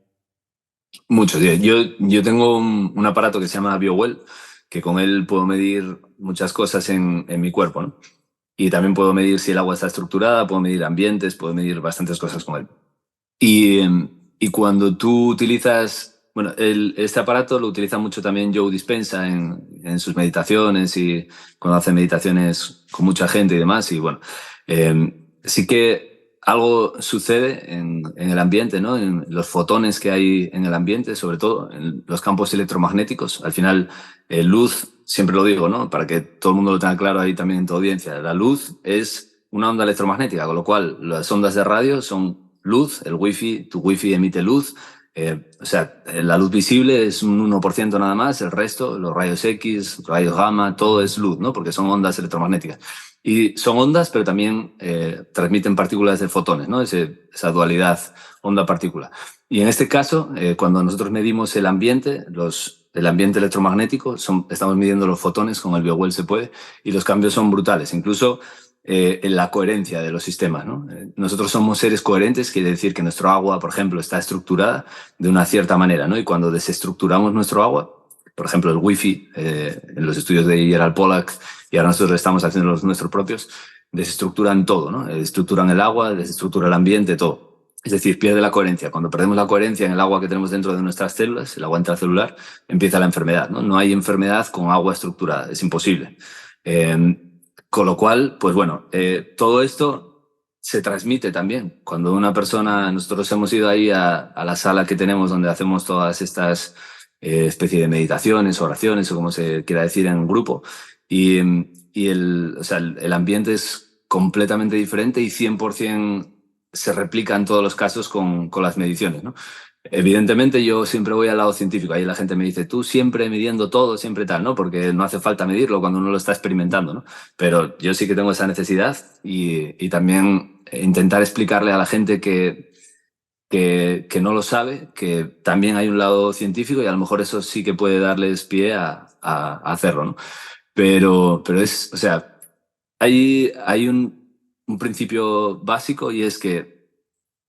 Mucho, tío. Yo tengo un aparato que se llama BioWell, que con él puedo medir muchas cosas en mi cuerpo, ¿no? Y también puedo medir si el agua está estructurada, puedo medir ambientes, puedo medir bastantes cosas con él. Y cuando tú utilizas, bueno, este aparato lo utiliza mucho también Joe Dispenza en sus meditaciones y cuando hace meditaciones con mucha gente y demás. Y bueno, sí que algo sucede en el ambiente, ¿no? En los fotones que hay en el ambiente, sobre todo en los campos electromagnéticos. Al final, luz, siempre lo digo, ¿no? Para que todo el mundo lo tenga claro ahí también en tu audiencia. La luz es una onda electromagnética, con lo cual las ondas de radio son luz, el wifi, tu wifi emite luz O sea, la luz visible es un 1% nada más, el resto, los rayos X, rayos gamma, todo es luz, ¿no? Porque son ondas electromagnéticas. Y son ondas, pero también transmiten partículas de fotones, ¿no? Esa dualidad onda-partícula. Y en este caso, cuando nosotros medimos el ambiente, el ambiente electromagnético, estamos midiendo los fotones, con el BioWell se puede, y los cambios son brutales. Incluso en la coherencia de los sistemas, ¿no? Nosotros somos seres coherentes, quiere decir que nuestro agua, por ejemplo, está estructurada de una cierta manera, ¿no? Y cuando desestructuramos nuestro agua, por ejemplo, el wifi, en los estudios de Gerald Pollack, y ahora nosotros estamos haciendo los nuestros propios, desestructuran todo, ¿no? Desestructuran el agua, desestructura el ambiente, todo. Es decir, pierde la coherencia. Cuando perdemos la coherencia en el agua que tenemos dentro de nuestras células, el agua intracelular, empieza la enfermedad, ¿no? No hay enfermedad con agua estructurada, es imposible. Con lo cual, pues bueno, todo esto se transmite también. Cuando una persona, nosotros hemos ido ahí a la sala que tenemos donde hacemos todas estas especies de meditaciones, oraciones o como se quiera decir en grupo, y o sea, el ambiente es completamente diferente y 100% se replica en todos los casos con las mediciones, ¿no? Evidentemente yo siempre voy al lado científico. Ahí la gente me dice, tú siempre midiendo todo, siempre tal, ¿no? Porque no hace falta medirlo cuando uno lo está experimentando, ¿no? Pero yo sí que tengo esa necesidad y también intentar explicarle a la gente que no lo sabe, que también hay un lado científico y a lo mejor eso sí que puede darles pie a hacerlo, ¿no? Pero o sea, hay un principio básico y es que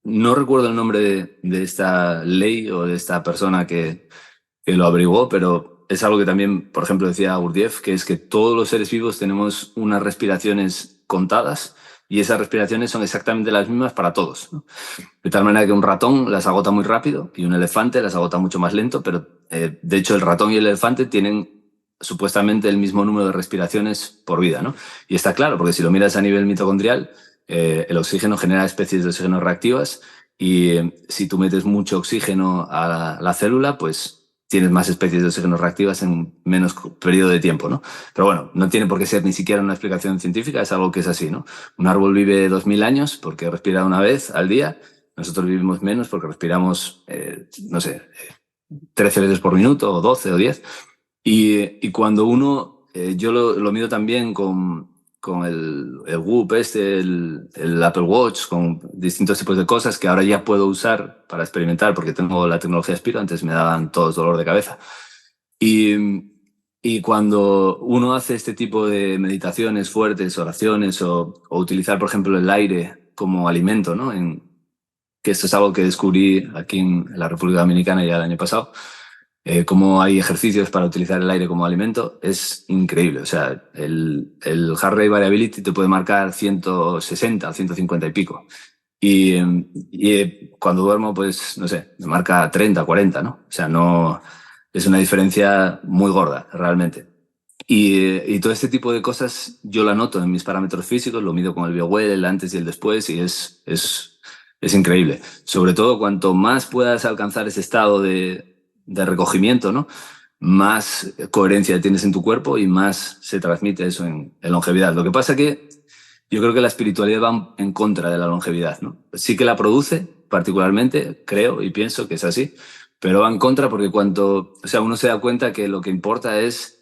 no recuerdo el nombre de esta ley o de esta persona que lo averiguó, pero es algo que también, por ejemplo, decía Gurdjieff, que es que todos los seres vivos tenemos unas respiraciones contadas y esas respiraciones son exactamente las mismas para todos, ¿no? De tal manera que un ratón las agota muy rápido y un elefante las agota mucho más lento, pero de hecho el ratón y el elefante tienen supuestamente el mismo número de respiraciones por vida, ¿no? Y está claro, porque si lo miras a nivel mitocondrial, el oxígeno genera especies de oxígeno reactivas y si tú metes mucho oxígeno a la célula, pues tienes más especies de oxígeno reactivas en menos periodo de tiempo, ¿no? Pero bueno, no tiene por qué ser ni siquiera una explicación científica, es algo que es así, ¿no? Un árbol vive 2000 años porque respira una vez al día, nosotros vivimos menos porque respiramos, no sé, 13 veces por minuto o 12 o 10. Y cuando uno, yo lo mido también con el Whoop el Apple Watch, con distintos tipos de cosas que ahora ya puedo usar para experimentar porque tengo la tecnología Spiro, antes me daban todos dolor de cabeza. Y cuando uno hace este tipo de meditaciones fuertes, oraciones o utilizar, por ejemplo, el aire como alimento, ¿no? Que esto es algo que descubrí aquí en la República Dominicana ya el año pasado, cómo hay ejercicios para utilizar el aire como alimento, es increíble. O sea, el Heart Rate Variability te puede marcar 160, 150 y pico. Y cuando duermo, pues, no sé, me marca 30, 40, ¿no? O sea, no, es una diferencia muy gorda, realmente. Y todo este tipo de cosas yo la noto en mis parámetros físicos, lo mido con el BioWell, el antes y el después, y es increíble. Sobre todo, cuanto más puedas alcanzar ese estado de recogimiento, ¿no? Más coherencia tienes en tu cuerpo y más se transmite eso en longevidad. Lo que pasa que yo creo que la espiritualidad va en contra de la longevidad, ¿no? Sí que la produce, particularmente, creo y pienso que es así, pero va en contra porque o sea, uno se da cuenta que lo que importa es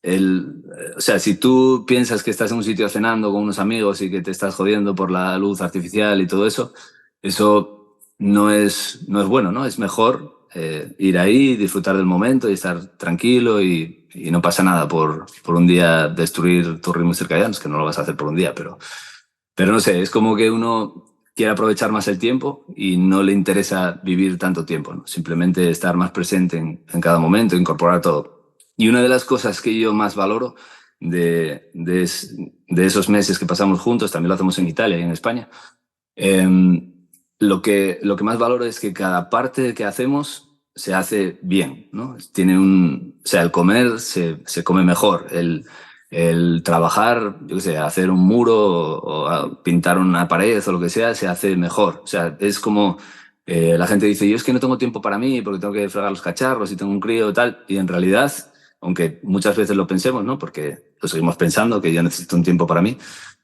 o sea, si tú piensas que estás en un sitio cenando con unos amigos y que te estás jodiendo por la luz artificial y todo eso, eso no es bueno, ¿no? Es mejor ir ahí, disfrutar del momento y estar tranquilo y no pasa nada por un día destruir tus ritmos circadianos, que no lo vas a hacer por un día, pero no sé, es como que uno quiere aprovechar más el tiempo y no le interesa vivir tanto tiempo, ¿no? Simplemente estar más presente en cada momento, incorporar todo. Y una de las cosas que yo más valoro de esos meses que pasamos juntos, también lo hacemos en Italia y en España, lo que más valoro es que cada parte que hacemos se hace bien, ¿no? O sea, el comer se come mejor, el trabajar, yo qué sé, hacer un muro o pintar una pared o lo que sea, se hace mejor. O sea, es como la gente dice, yo es que no tengo tiempo para mí porque tengo que fregar los cacharros y tengo un crío y tal. Y en realidad, aunque muchas veces lo pensemos, ¿no? Porque lo seguimos pensando, que yo necesito un tiempo para mí,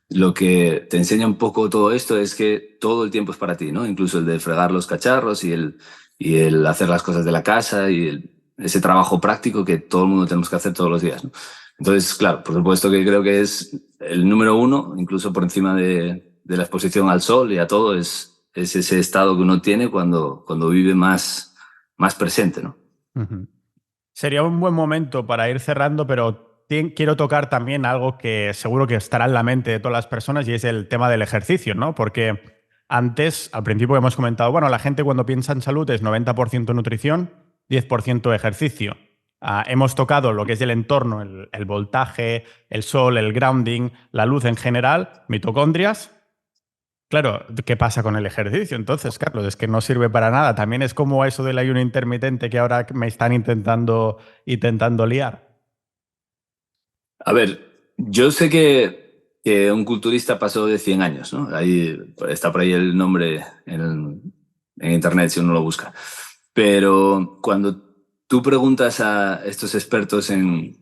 lo que te enseña un poco todo esto es que todo el tiempo es para ti, ¿no? Incluso el de fregar los cacharros y y el hacer las cosas de la casa y ese trabajo práctico que todo el mundo tenemos que hacer todos los días, ¿no? Entonces, claro, por supuesto que creo que es el número uno, incluso por encima de la exposición al sol y a todo, es ese estado que uno tiene cuando vive más presente, ¿no? Ujú. Sería un buen momento para ir cerrando, pero quiero tocar también algo que seguro que estará en la mente de todas las personas y es el tema del ejercicio, ¿no? Porque antes, al principio hemos comentado, bueno, la gente cuando piensa en salud es 90% nutrición, 10% ejercicio. Hemos tocado lo que es el entorno, el voltaje, el sol, el grounding, la luz en general, mitocondrias. Claro, ¿qué pasa con el ejercicio? Entonces, Carlos, es que no sirve para nada. También es como eso del ayuno intermitente que ahora me están intentando liar. A ver, yo sé que un culturista pasó de 100 años, ¿no? Ahí está por ahí el nombre en internet si uno lo busca. Pero cuando tú preguntas a estos expertos en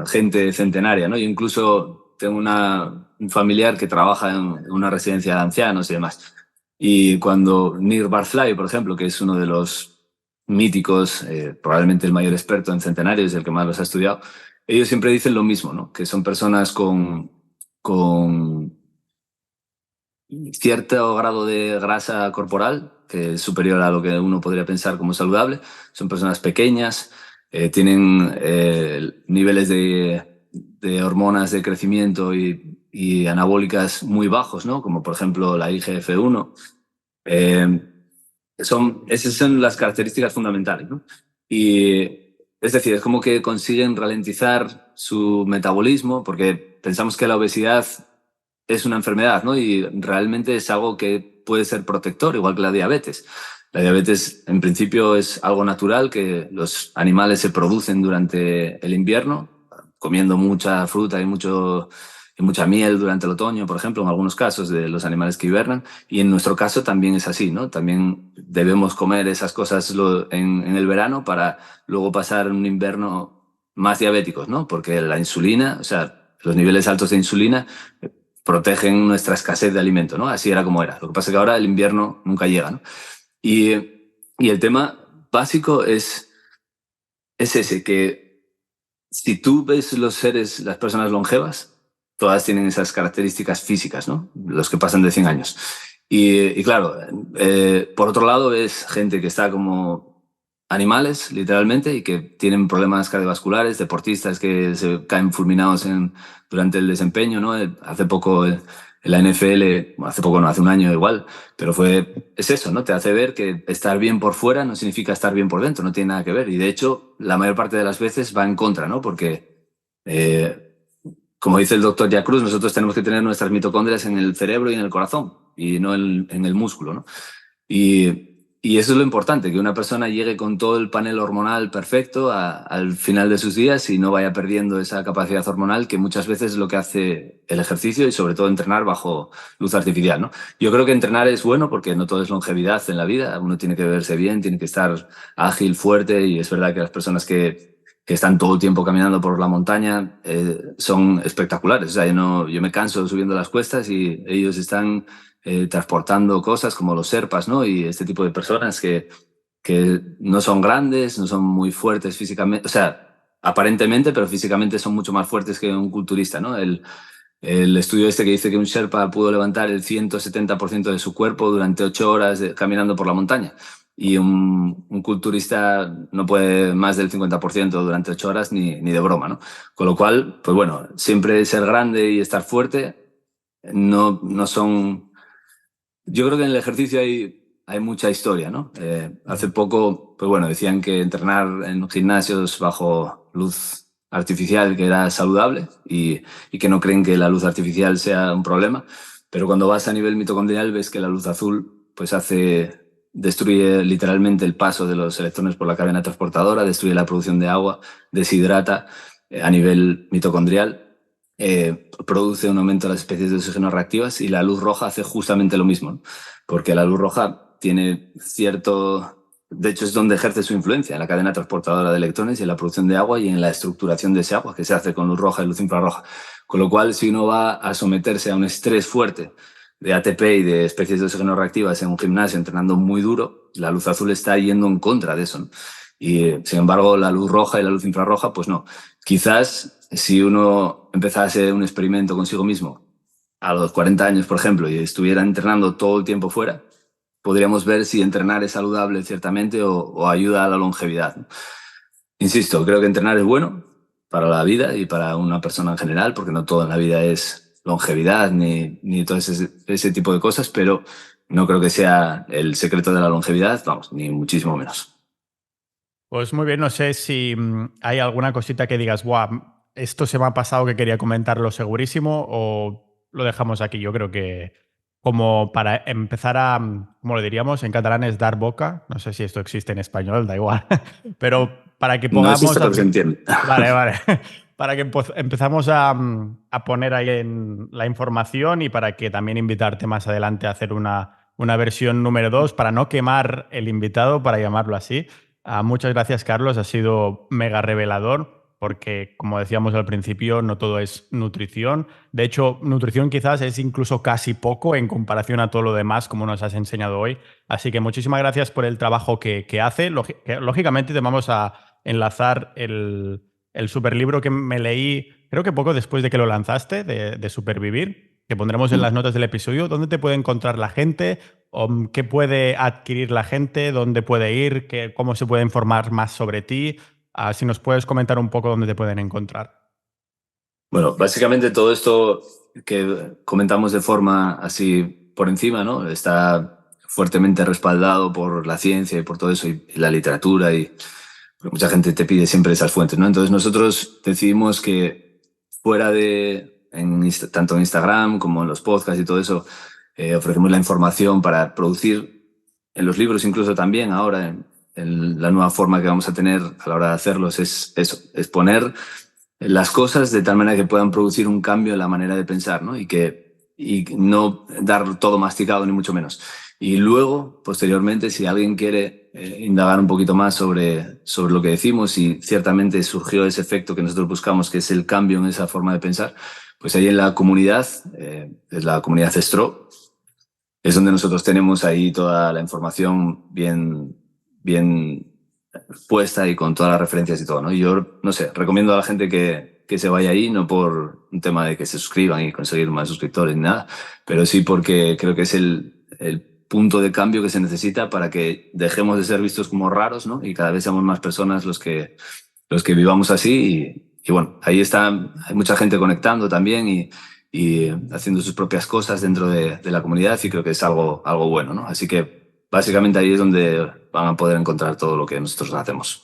gente centenaria, ¿no? Yo incluso tengo un familiar que trabaja en una residencia de ancianos y demás. Y cuando Nir Barfly, por ejemplo, que es uno de los míticos, probablemente el mayor experto en centenarios, el que más los ha estudiado, ellos siempre dicen lo mismo, ¿no? Que son personas con cierto grado de grasa corporal, que es superior a lo que uno podría pensar como saludable. Son personas pequeñas, tienen niveles de hormonas de crecimiento y anabólicas muy bajos, ¿no? Como por ejemplo la IGF-1. Esas son las características fundamentales, ¿no? Y es decir, es como que consiguen ralentizar su metabolismo, porque pensamos que la obesidad es una enfermedad, ¿no? Y realmente es algo que puede ser protector, igual que la diabetes. La diabetes, en principio, es algo natural que los animales se producen durante el invierno, comiendo mucha fruta y mucha miel durante el otoño, por ejemplo, en algunos casos de los animales que hibernan. Y en nuestro caso también es así, ¿no? También debemos comer esas cosas en el verano para luego pasar un invierno más diabéticos, ¿no? Porque la insulina, o sea, los niveles altos de insulina protegen nuestra escasez de alimento, ¿no? Así era como era. Lo que pasa es que ahora el invierno nunca llega, ¿no? Y, y el tema básico es ese, que si tú ves los seres, las personas longevas, todas tienen esas características físicas, ¿no? Los que pasan de 100 años. Y claro, por otro lado ves gente que está como animales, literalmente, y que tienen problemas cardiovasculares, deportistas que se caen fulminados durante el desempeño, ¿no? Hace poco en la NFL, bueno, hace poco no, hace un año igual, pero es eso, ¿no? Te hace ver que estar bien por fuera no significa estar bien por dentro, no tiene nada que ver. Y de hecho, la mayor parte de las veces va en contra, ¿no? Porque, como dice el doctor Jack Kruse, nosotros tenemos que tener nuestras mitocondrias en el cerebro y en el corazón, y no en el músculo, ¿no? Y eso es lo importante, que una persona llegue con todo el panel hormonal perfecto al final de sus días y no vaya perdiendo esa capacidad hormonal, que muchas veces es lo que hace el ejercicio y sobre todo entrenar bajo luz artificial, ¿no? Yo creo que entrenar es bueno porque no todo es longevidad en la vida, uno tiene que verse bien, tiene que estar ágil, fuerte, y es verdad que las personas que están todo el tiempo caminando por la montaña son espectaculares. O sea, yo me canso subiendo las cuestas y ellos están transportando cosas como los Sherpas, ¿no? Y este tipo de personas que no son grandes, no son muy fuertes físicamente, o sea, aparentemente, pero físicamente son mucho más fuertes que un culturista, ¿no? El estudio este que dice que un Sherpa pudo levantar el 170% de su cuerpo durante 8 horas caminando por la montaña. Y un culturista no puede más del 50% durante 8 horas ni de broma, ¿no? Con lo cual, pues bueno, siempre ser grande y estar fuerte no son... Yo creo que en el ejercicio hay mucha historia, ¿no? Hace poco, pues bueno, decían que entrenar en gimnasios bajo luz artificial que era saludable y que no creen que la luz artificial sea un problema, pero cuando vas a nivel mitocondrial ves que la luz azul pues destruye literalmente el paso de los electrones por la cadena transportadora, destruye la producción de agua, deshidrata a nivel mitocondrial, produce un aumento de las especies de oxígeno reactivas, y la luz roja hace justamente lo mismo, ¿no? Porque la luz roja tiene cierto... De hecho, es donde ejerce su influencia, en la cadena transportadora de electrones y en la producción de agua y en la estructuración de ese agua, que se hace con luz roja y luz infrarroja. Con lo cual, si uno va a someterse a un estrés fuerte de ATP y de especies de oxígeno reactivas en un gimnasio entrenando muy duro, la luz azul está yendo en contra de eso, ¿no? Y sin embargo la luz roja y la luz infrarroja, pues no. Quizás si uno empezase un experimento consigo mismo a los 40 años, por ejemplo, y estuviera entrenando todo el tiempo fuera, podríamos ver si entrenar es saludable ciertamente o ayuda a la longevidad, ¿no? Insisto, creo que entrenar es bueno para la vida y para una persona en general, porque no todo en la vida es longevidad ni todo ese tipo de cosas, pero no creo que sea el secreto de la longevidad, vamos, ni muchísimo menos. Pues muy bien, no sé si hay alguna cosita que digas, guau, esto se me ha pasado que quería comentarlo segurísimo, o lo dejamos aquí. Yo creo que como para empezar a, como lo diríamos en catalán, es dar boca. No sé si esto existe en español, da igual. Pero para que No pongamos... existe, pero se entiende. Vale. Para que empezamos a poner ahí en la información y para que también invitarte más adelante a hacer una versión número 2 para no quemar el invitado, para llamarlo así. Muchas gracias, Carlos. Ha sido mega revelador porque, como decíamos al principio, no todo es nutrición. De hecho, nutrición quizás es incluso casi poco en comparación a todo lo demás, como nos has enseñado hoy. Así que muchísimas gracias por el trabajo que hace. Lógicamente te vamos a enlazar el superlibro que me leí, creo que poco después de que lo lanzaste, de Supervivir, que pondremos en las notas del episodio. ¿Dónde te puede encontrar la gente? ¿Qué puede adquirir la gente? ¿Dónde puede ir? ¿Cómo se puede informar más sobre ti? Si nos puedes comentar un poco dónde te pueden encontrar. Bueno, básicamente todo esto que comentamos de forma así por encima, ¿no? Está fuertemente respaldado por la ciencia y por todo eso y la literatura, y mucha gente te pide siempre esas fuentes, ¿no? Entonces nosotros decidimos que fuera de, tanto en Instagram como en los podcasts y todo eso, ofrecemos la información para producir en los libros, incluso también ahora en la nueva forma que vamos a tener a la hora de hacerlos es eso, es poner las cosas de tal manera que puedan producir un cambio en la manera de pensar, ¿no? Y no dar todo masticado ni mucho menos. Y luego, posteriormente, si alguien quiere indagar un poquito más sobre lo que decimos, y ciertamente surgió ese efecto que nosotros buscamos, que es el cambio en esa forma de pensar, pues ahí en la comunidad, es la comunidad Stro, es donde nosotros tenemos ahí toda la información bien puesta y con todas las referencias y todo, ¿no? Y yo, no sé, recomiendo a la gente que se vaya ahí, no por un tema de que se suscriban y conseguir más suscriptores ni nada, pero sí porque creo que es el punto de cambio que se necesita para que dejemos de ser vistos como raros, ¿no? Y cada vez seamos más personas los que vivamos así. Y bueno, ahí está, hay mucha gente conectando también y haciendo sus propias cosas dentro de la comunidad, y creo que es algo bueno, ¿no? Así que básicamente ahí es donde van a poder encontrar todo lo que nosotros hacemos.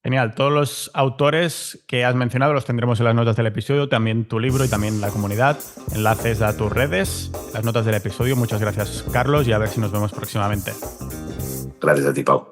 Genial. Todos los autores que has mencionado los tendremos en las notas del episodio, también tu libro y también la comunidad, enlaces a tus redes, las notas del episodio. Muchas gracias, Carlos, y a ver si nos vemos próximamente. Gracias a ti, Pau.